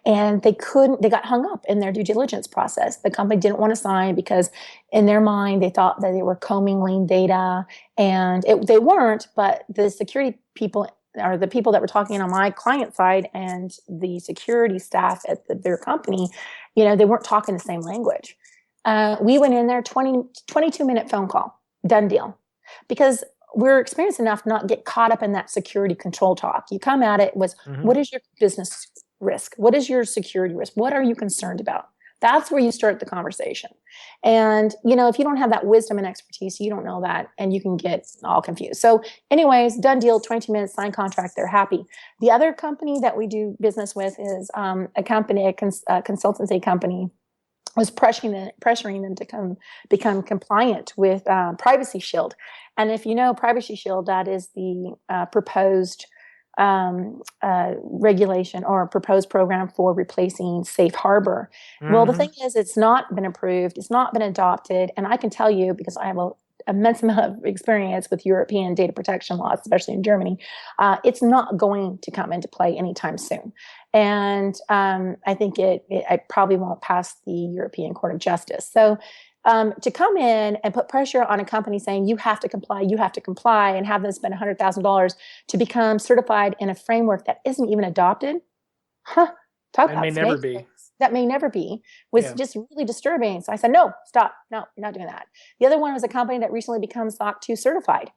and they got hung up in their due diligence process. The company didn't want to sign because in their mind they thought that they were commingling data, and they weren't. But the security people, or the people that were talking on my client side, and the security staff at their company, they weren't talking the same language. We went in there, 22-minute phone call, done deal. Because we're experienced enough to not get caught up in that security control talk. You come at it with, what is your business risk? What is your security risk? What are you concerned about? That's where you start the conversation. And, if you don't have that wisdom and expertise, you don't know that, and you can get all confused. So anyways, done deal, 22 minutes, signed contract, they're happy. The other company that we do business with is a consultancy company, was pressuring them to become compliant with Privacy Shield. And if you know Privacy Shield, that is the proposed regulation or proposed program for replacing Safe Harbor. Well, the thing is, it's not been approved. It's not been adopted. And I can tell you, because I have an immense amount of experience with European data protection laws, especially in Germany, it's not going to come into play anytime soon. And I think I probably won't pass the European Court of Justice. So to come in and put pressure on a company saying you have to comply, and have them spend $100,000 to become certified in a framework that isn't even adopted, talk about may never be. That may never be, was just really disturbing. So I said, no, stop. No, you're not doing that. The other one was a company that recently became SOC 2 certified.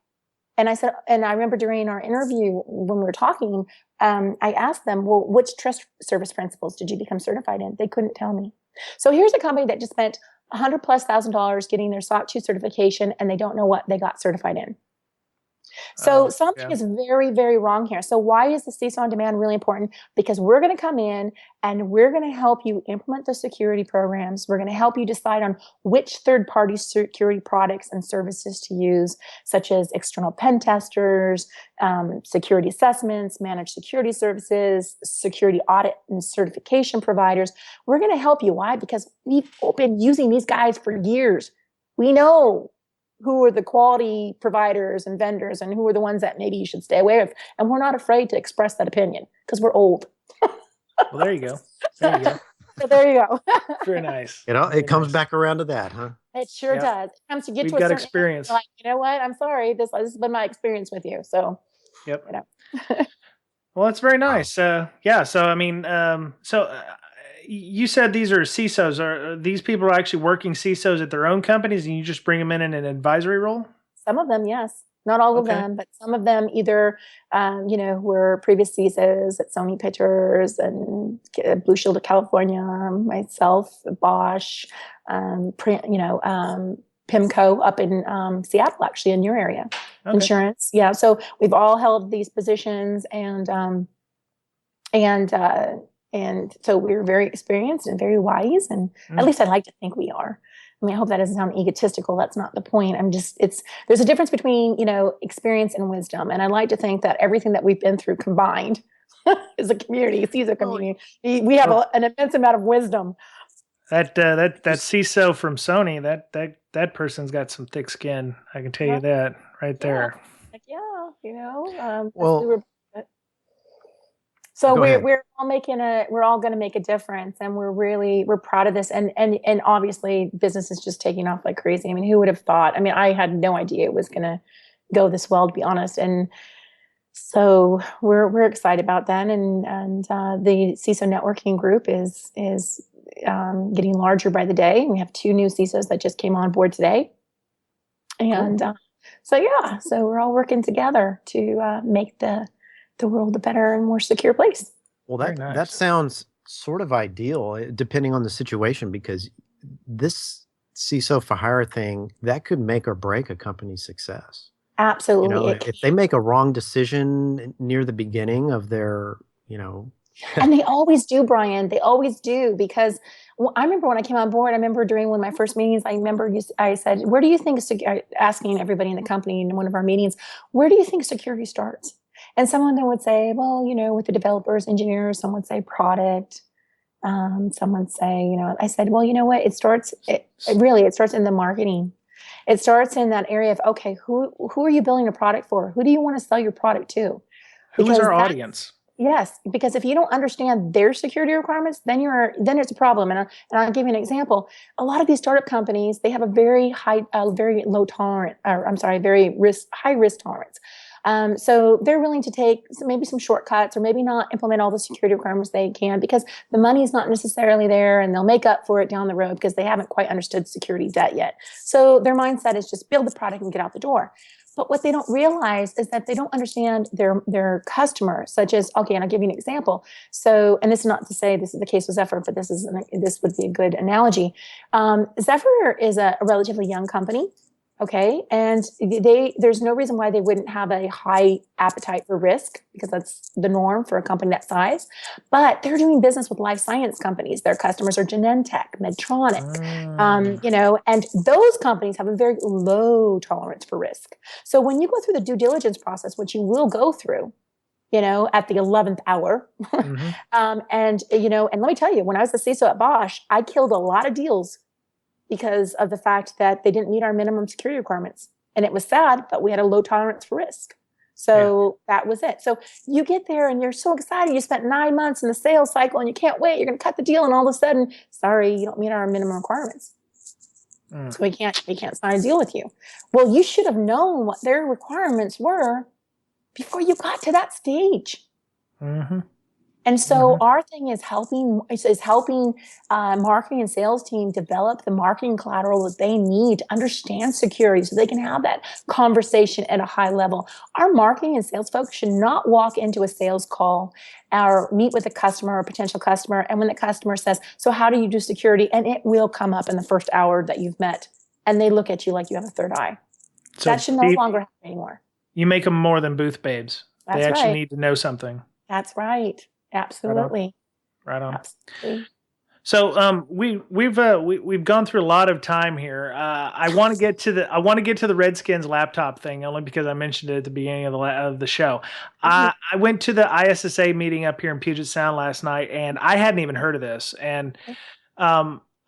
And I said, and I remember during our interview when we were talking, I asked them, well, which trust service principles did you become certified in? They couldn't tell me. So here's a company that just spent $100,000+ getting their SOC 2 certification, and they don't know what they got certified in. So something is very, very wrong here. So why is the CISO on demand really important? Because we're going to come in and we're going to help you implement the security programs. We're going to help you decide on which third-party security products and services to use, such as external pen testers, security assessments, managed security services, security audit and certification providers. We're going to help you. Why? Because we've been using these guys for years. We know who are the quality providers and vendors and who are the ones that maybe you should stay away with. And we're not afraid to express that opinion because we're old. Well, there you go. There you go. So there you go. Very nice. It comes back around to that, huh? It sure does. It comes to get We've to a got certain experience. Like, you know what? I'm sorry. This has been my experience with you. So, yep. You know. Well, it's very nice. Yeah. So, I mean, you said these are CISOs. Are these people are actually working CISOs at their own companies, and you just bring them in an advisory role? Some of them, yes. Not all of them, but some of them either, were previous CISOs at Sony Pictures and Blue Shield of California, myself, Bosch, PIMCO up in Seattle, actually, in your area. Okay. Insurance. Yeah. So we've all held these positions and so we're very experienced and very wise. And at least I'd like to think we are. I mean, I hope that doesn't sound egotistical. That's not the point. There's a difference between, experience and wisdom. And I like to think that everything that we've been through combined as a community, CISO community, we have an immense amount of wisdom. That CISO from Sony, that person's got some thick skin. I can tell you that right there. So we're all going to make a difference, and we're proud of this. And obviously business is just taking off like crazy. I mean, who would have thought? I mean, I had no idea it was going to go this well, to be honest. And so we're excited about that. And the CISO networking group is getting larger by the day. We have 2 new CISOs that just came on board today. And so we're all working together to make the world a better and more secure place. Well, that sounds sort of ideal, depending on the situation, because this CISO for hire thing, that could make or break a company's success. Absolutely. If they make a wrong decision near the beginning of their, And they always do, Brian. They always do, because I remember when I came on board, I remember during one of my first meetings, I said, where do you think, asking everybody in the company in one of our meetings, where do you think security starts? And someone then would say, well, with the developers, engineers, some would say product. Some would say, I said, well, you know what? It starts in the marketing. It starts in that area of, okay, who are you building a product for? Who do you want to sell your product to? Who is our audience? Yes, because if you don't understand their security requirements, then it's a problem. And I'll give you an example. A lot of these startup companies, they have a very high, very low tolerance, very high risk tolerance. So they're willing to take maybe some shortcuts or maybe not implement all the security requirements they can because the money is not necessarily there, and they'll make up for it down the road because they haven't quite understood security debt yet. So their mindset is just build the product and get out the door. But what they don't realize is that they don't understand their customer, such as, okay, and I'll give you an example. So, and this is not to say this is the case with Zephyr, but this would be a good analogy. Zephyr is a relatively young company. Okay. And there's no reason why they wouldn't have a high appetite for risk, because that's the norm for a company that size. But they're doing business with life science companies. Their customers are Genentech, Medtronic, and those companies have a very low tolerance for risk. So when you go through the due diligence process, which you will go through, at the 11th hour, and let me tell you, when I was the CISO at Bosch, I killed a lot of deals because of the fact that they didn't meet our minimum security requirements. And it was sad, but we had a low tolerance for risk. So that was it. So you get there and you're so excited. You spent 9 months in the sales cycle and you can't wait. You're going to cut the deal. And all of a sudden, sorry, you don't meet our minimum requirements. So we can't sign a deal with you. Well, you should have known what their requirements were before you got to that stage. And so our thing is helping marketing and sales team develop the marketing collateral that they need to understand security so they can have that conversation at a high level. Our marketing and sales folks should not walk into a sales call or meet with a customer or potential customer. And when the customer says, so how do you do security? And it will come up in the first hour that you've met. And they look at you like you have a third eye. So that should no longer happen anymore. You make them more than booth babes. They actually need to know something. That's right. Absolutely. Right on. Absolutely. So we've gone through a lot of time here. I want to get to the Redskins laptop thing only because I mentioned it at the beginning of the show. I went to the ISSA meeting up here in Puget Sound last night, and I hadn't even heard of this. And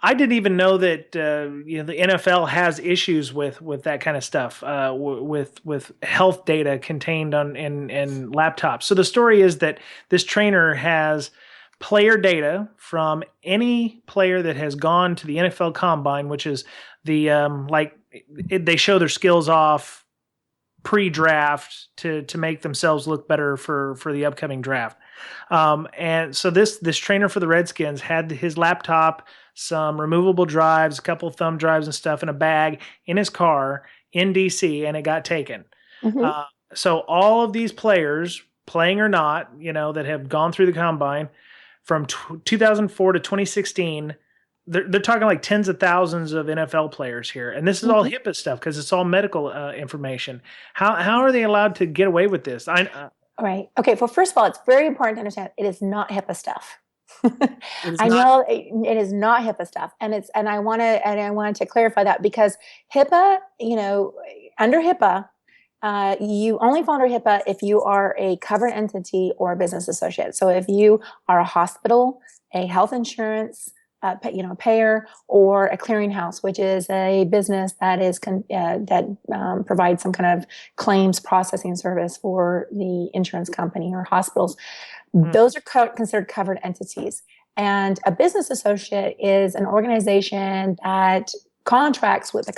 I didn't even know that the NFL has issues with that kind of stuff, with health data contained in laptops. So the story is that this trainer has player data from any player that has gone to the NFL Combine, which is they show their skills off pre-draft to make themselves look better for the upcoming draft. And so this trainer for the Redskins had his laptop, some removable drives, a couple of thumb drives and stuff in a bag in his car in DC, and it got taken. Mm-hmm. So all of these players, playing or not, that have gone through the combine from 2004 to 2016, they're talking like tens of thousands of NFL players here, and this is all HIPAA stuff because it's all medical information. How are they allowed to get away with this? Right. Okay. Well, first of all, it's very important to understand it is not HIPAA stuff. Know it is not HIPAA stuff, and I wanted to clarify that because HIPAA, under HIPAA, you only fall under HIPAA if you are a covered entity or a business associate. So if you are a hospital, a health insurance, payer, or a clearinghouse, which is a business that is provides some kind of claims processing service for the insurance company or hospitals. Those are considered covered entities. And a business associate is an organization that contracts with a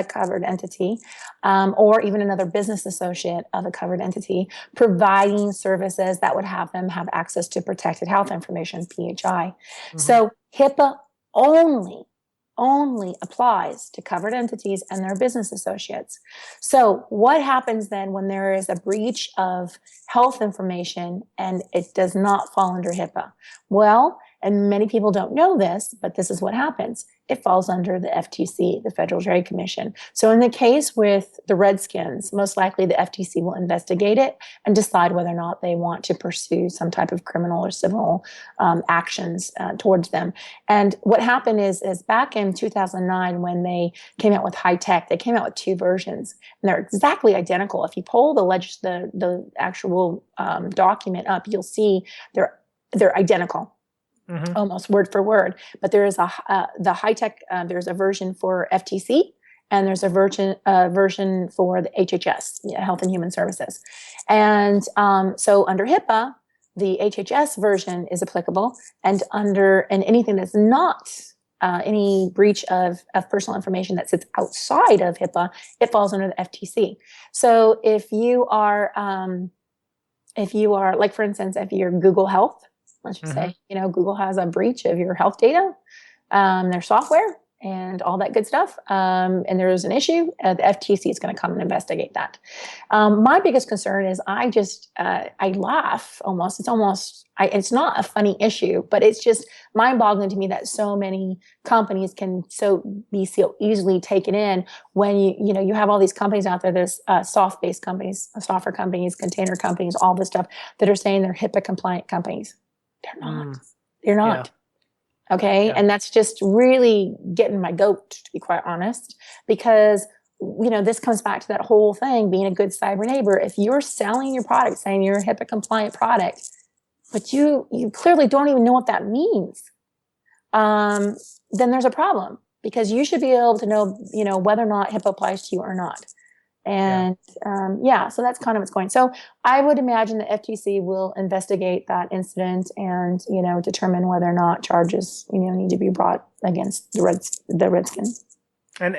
covered entity, or even another business associate of a covered entity, providing services that would have them have access to protected health information, PHI. So HIPAA only applies to covered entities and their business associates. So what happens then when there is a breach of health information and it does not fall under HIPAA? Well, and many people don't know this, but this is what happens. It falls under the FTC, the Federal Trade Commission. So in the case with the Redskins, most likely the FTC will investigate it and decide whether or not they want to pursue some type of criminal or civil actions towards them. And what happened is back in 2009, when they came out with high tech, they came out with two versions, and they're exactly identical. If you pull the actual document up, you'll see they're identical. Almost word for word, but there is the high tech. There's a version for FTC, and there's a version for the HHS, Health and Human Services. And so under HIPAA, the HHS version is applicable, and anything that's not any breach of personal information that sits outside of HIPAA, it falls under the FTC. So if you are like, for instance, if you're Google Health. Let's just say, Google has a breach of your health data, their software, and all that good stuff. And there's an issue. The FTC is going to come and investigate that. My biggest concern is I laugh almost. It's not a funny issue, but it's just mind-boggling to me that so many companies can be so easily taken in when you have all these companies out there. There's software companies, container companies, all this stuff that are saying they're HIPAA compliant companies. They're not. They're not. Yeah. Okay. Yeah. And that's just really getting my goat, to be quite honest, because, this comes back to that whole thing, being a good cyber neighbor. If you're selling your product, saying you're a HIPAA compliant product, but you clearly don't even know what that means, then there's a problem, because you should be able to know, whether or not HIPAA applies to you or not. And so that's kind of what's going. So I would imagine the FTC will investigate that incident and determine whether or not charges need to be brought against the Redskins. And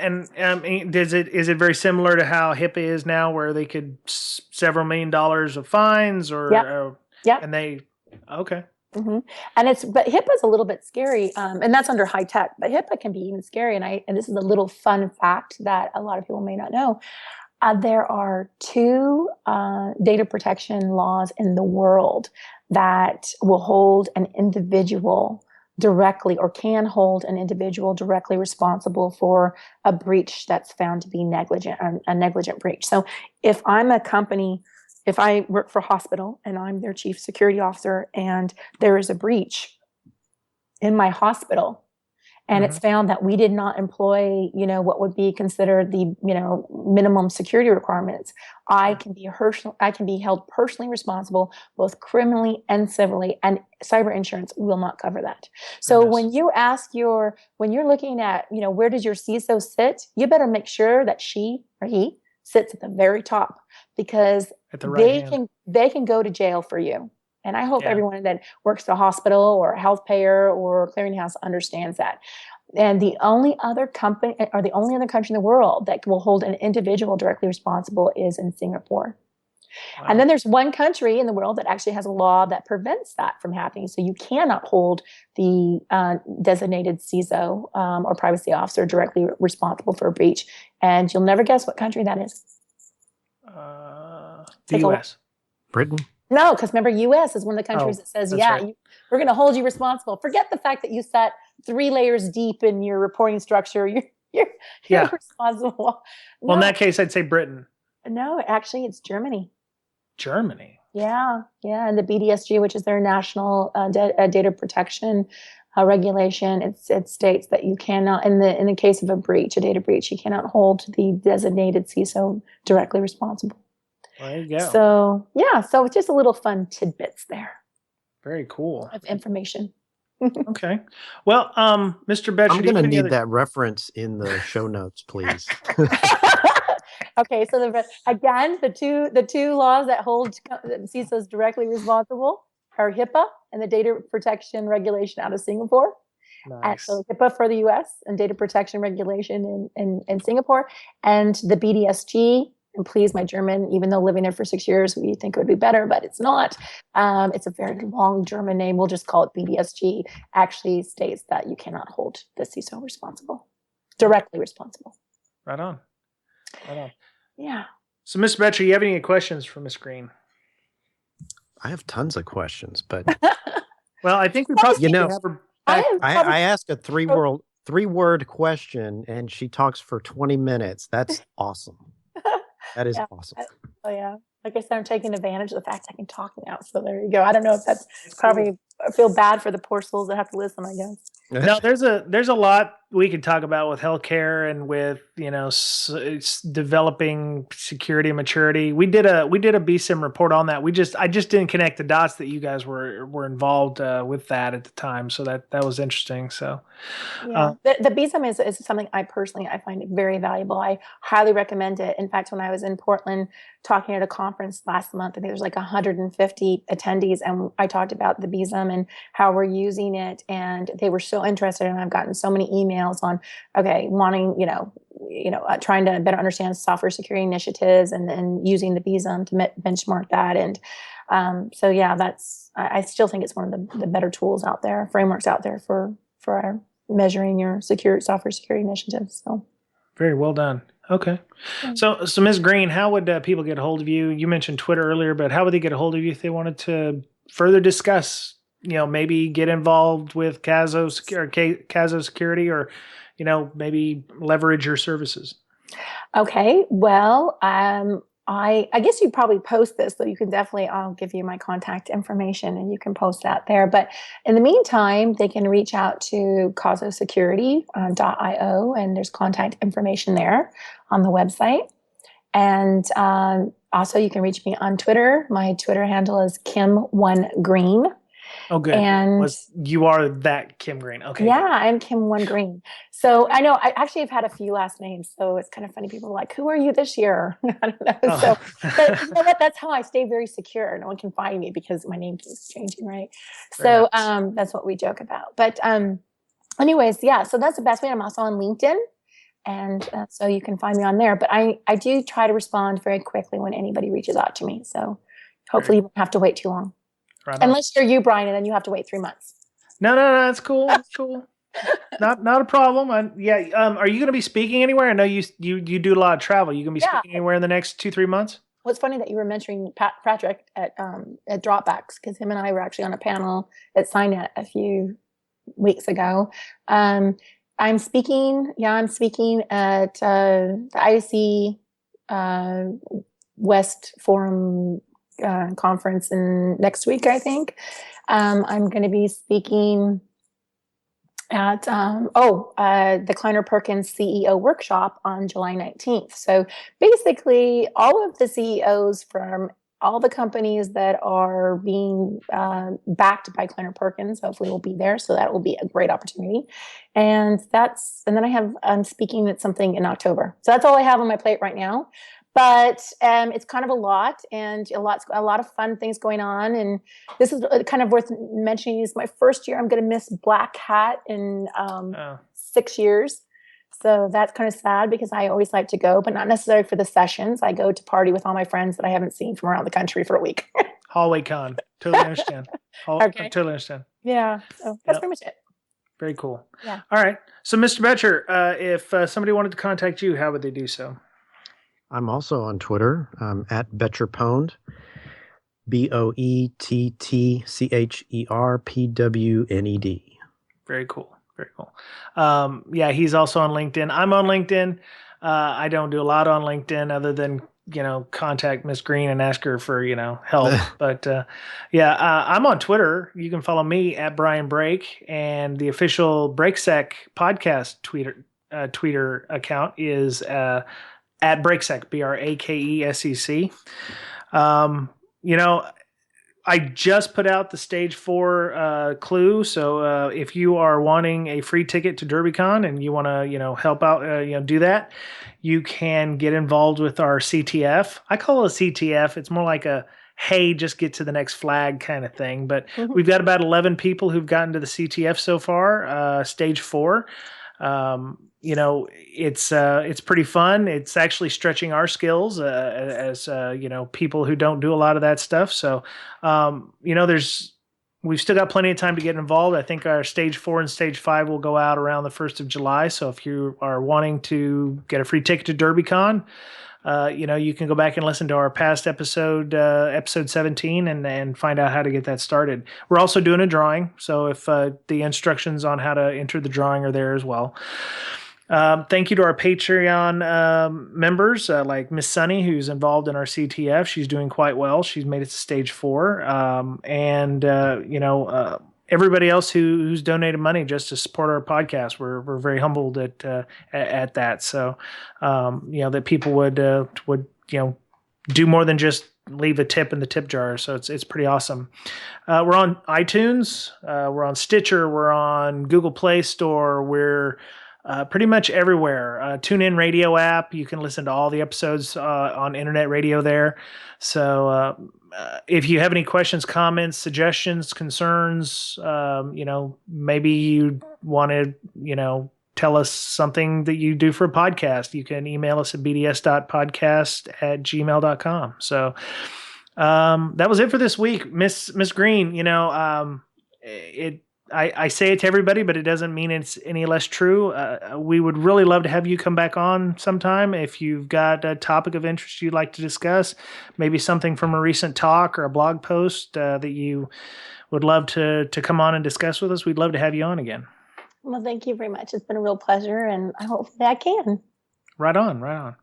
is it very similar to how HIPAA is now, where they could several $1 million of fines or and they okay. Mm-hmm. But HIPAA is a little bit scary, and that's under high tech. But HIPAA can be even scary, and this is a little fun fact that a lot of people may not know. There are two data protection laws in the world that will hold an individual directly, or can hold an individual directly responsible for a breach that's found to be negligent, or a negligent breach. So if I'm a company, if I work for a hospital and I'm their chief security officer, and there is a breach in my hospital, And it's found that we did not employ, what would be considered the, minimum security requirements. I can be held personally responsible, both criminally and civilly, and cyber insurance will not cover that. So when you when you're looking at, where does your CISO sit, you better make sure that she or he sits at the very top, because they can go to jail for you. And I hope everyone that works at a hospital or a health payer or a clearinghouse understands that. And the only other company or the only other country in the world that will hold an individual directly responsible is in Singapore. Wow. And then there's one country in the world that actually has a law that prevents that from happening. So you cannot hold the designated CISO or privacy officer directly responsible for a breach. And you'll never guess what country that is. The U.S. Britain? No, because remember, U.S. is one of the countries that says, right. We're going to hold you responsible. Forget the fact that you sat 3 layers deep in your reporting structure. You're responsible. Well, in that case, I'd say Britain. No, actually, it's Germany. Germany? Yeah. And the BDSG, which is their national data protection regulation, it states that you cannot, in the case of a data breach, you cannot hold the designated CISO directly responsible. There you go. So so it's just a little fun tidbits there. Very cool. Of information. Okay. Well, Mr. Betcher, I'm going to need that reference in the show notes, please. Okay, so the two laws that hold CISOs directly responsible are HIPAA and the data protection regulation out of Singapore. Nice. So HIPAA for the U.S. and data protection regulation in Singapore, and the BDSG. And please, my German, even though living there for 6 years, we think it would be better, but it's not. It's a very long German name. We'll just call it BDSG. Actually states that you cannot hold the CISO directly responsible. Right on. Yeah. So, Mr. Betcher, you have any questions for Ms. Green? I have tons of questions, but well, I think we probably have her back. I ask a three-word question, and she talks for 20 minutes. That's awesome. That is awesome. Like I said, I'm taking advantage of the fact I can talk now. So there you go. I don't know if that's probably, I feel bad for the poor souls that have to listen, I guess. No, there's a lot we could talk about with healthcare and with, developing security and maturity. We did a BSIM report on that. I just didn't connect the dots that you guys were involved with that at the time. So that was interesting. So the BSIM is something I find it very valuable. I highly recommend it. In fact, when I was in Portland talking at a conference last month, I think there's like 150 attendees, and I talked about the BSIM and how we're using it, and they were so interested. And I've gotten so many emails on wanting trying to better understand software security initiatives and using the BSIM to benchmark that. And I still think it's one of the better tools out there, frameworks out there for measuring your software security initiatives. So very well done. Okay. So Ms. Green, how would people get a hold of you? You mentioned Twitter earlier, but how would they get a hold of you if they wanted to further discuss, maybe get involved with CISO security, or, maybe leverage your services? Okay. Well, I guess you probably post this, so you can definitely, I'll give you my contact information and you can post that there. But in the meantime, they can reach out to CISOsecurity.io, and there's contact information there on the website. And also you can reach me on Twitter. My Twitter handle is Kim1Green. Oh, good. And you are that Kim Green. Okay. Yeah, I'm Kim1Green. So I know I actually have had a few last names, so it's kind of funny. People are like, "Who are you this year?" I don't know. Oh. So, but you know what? That's how I stay very secure. No one can find me because my name keeps changing, right? So that's what we joke about. But anyways, so that's the best way. I'm also on LinkedIn, and so you can find me on there. But I do try to respond very quickly when anybody reaches out to me. So hopefully you won't have to wait too long. Right, unless you're you, Brian, and then you have to wait 3 months. No, that's cool. That's cool. Not a problem. Are you going to be speaking anywhere? I know you do a lot of travel. You going to be speaking anywhere in the next 2-3 months? Well, it's funny that you were mentioning Patrick at Dropbox, because him and I were actually on a panel at SINET a few weeks ago. I'm speaking at the IC West Forum conference next week, I think. I'm going to be speaking at the Kleiner Perkins CEO workshop on July 19th. So basically, all of the CEOs from all the companies that are being backed by Kleiner Perkins hopefully will be there. So that will be a great opportunity. And then I'm speaking at something in October. So that's all I have on my plate right now. But it's kind of a lot, and a lot of fun things going on. And this is kind of worth mentioning. Is my first year. I'm going to miss Black Hat in 6 years. So that's kind of sad because I always like to go, but not necessarily for the sessions. I go to party with all my friends that I haven't seen from around the country for a week. Hallway con. Totally understand. Okay. Totally understand. Yeah. So that's pretty much it. Very cool. Yeah. All right. So, Mr. Betcher, if somebody wanted to contact you, how would they do so? I'm also on Twitter at BetcherPwned, BOETTCHERPWNED. Very cool. Very cool. Yeah, he's also on LinkedIn. I'm on LinkedIn. I don't do a lot on LinkedIn other than, contact Miss Green and ask her for, help. But I'm on Twitter. You can follow me at Brian Brake, and the official BrakeSec podcast Twitter account is at BrakeSec, BRAKESEC. I just put out the stage 4 clue. So if you are wanting a free ticket to DerbyCon and you want to, help out, do that, you can get involved with our CTF. I call it a CTF. It's more like a, hey, just get to the next flag kind of thing. But we've got about 11 people who've gotten to the CTF so far, stage 4. It's pretty fun. It's actually stretching our skills as people who don't do a lot of that stuff. So, we've still got plenty of time to get involved. I think our stage 4 and stage 5 will go out around the 1st of July. So if you are wanting to get a free ticket to DerbyCon, you can go back and listen to our past episode 17, and find out how to get that started. We're also doing a drawing. So if the instructions on how to enter the drawing are there as well. Thank you to our Patreon members, like Miss Sunny, who's involved in our CTF. She's doing quite well. She's made it to stage 4. Everybody else who's donated money just to support our podcast, we're very humbled at that. So, that people would do more than just leave a tip in the tip jar. So it's pretty awesome. We're on iTunes. We're on Stitcher. We're on Google Play Store. We're pretty much everywhere. TuneIn Radio app. You can listen to all the episodes on internet radio there. So if you have any questions, comments, suggestions, concerns, maybe you want to, tell us something that you do for a podcast, you can email us at bds.podcast@gmail.com. So that was it for this week. Miss Green, I say it to everybody, but it doesn't mean it's any less true. We would really love to have you come back on sometime if you've got a topic of interest you'd like to discuss, maybe something from a recent talk or a blog post that you would love to come on and discuss with us. We'd love to have you on again. Well, thank you very much. It's been a real pleasure, and I hope that I can. Right on. All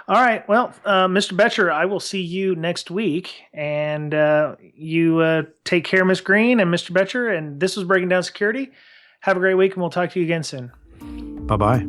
right. Well, Mr. Betcher, I will see you next week. And you take care, Miss Green and Mr. Betcher. And this was Breaking Down Security. Have a great week, and we'll talk to you again soon. Bye-bye.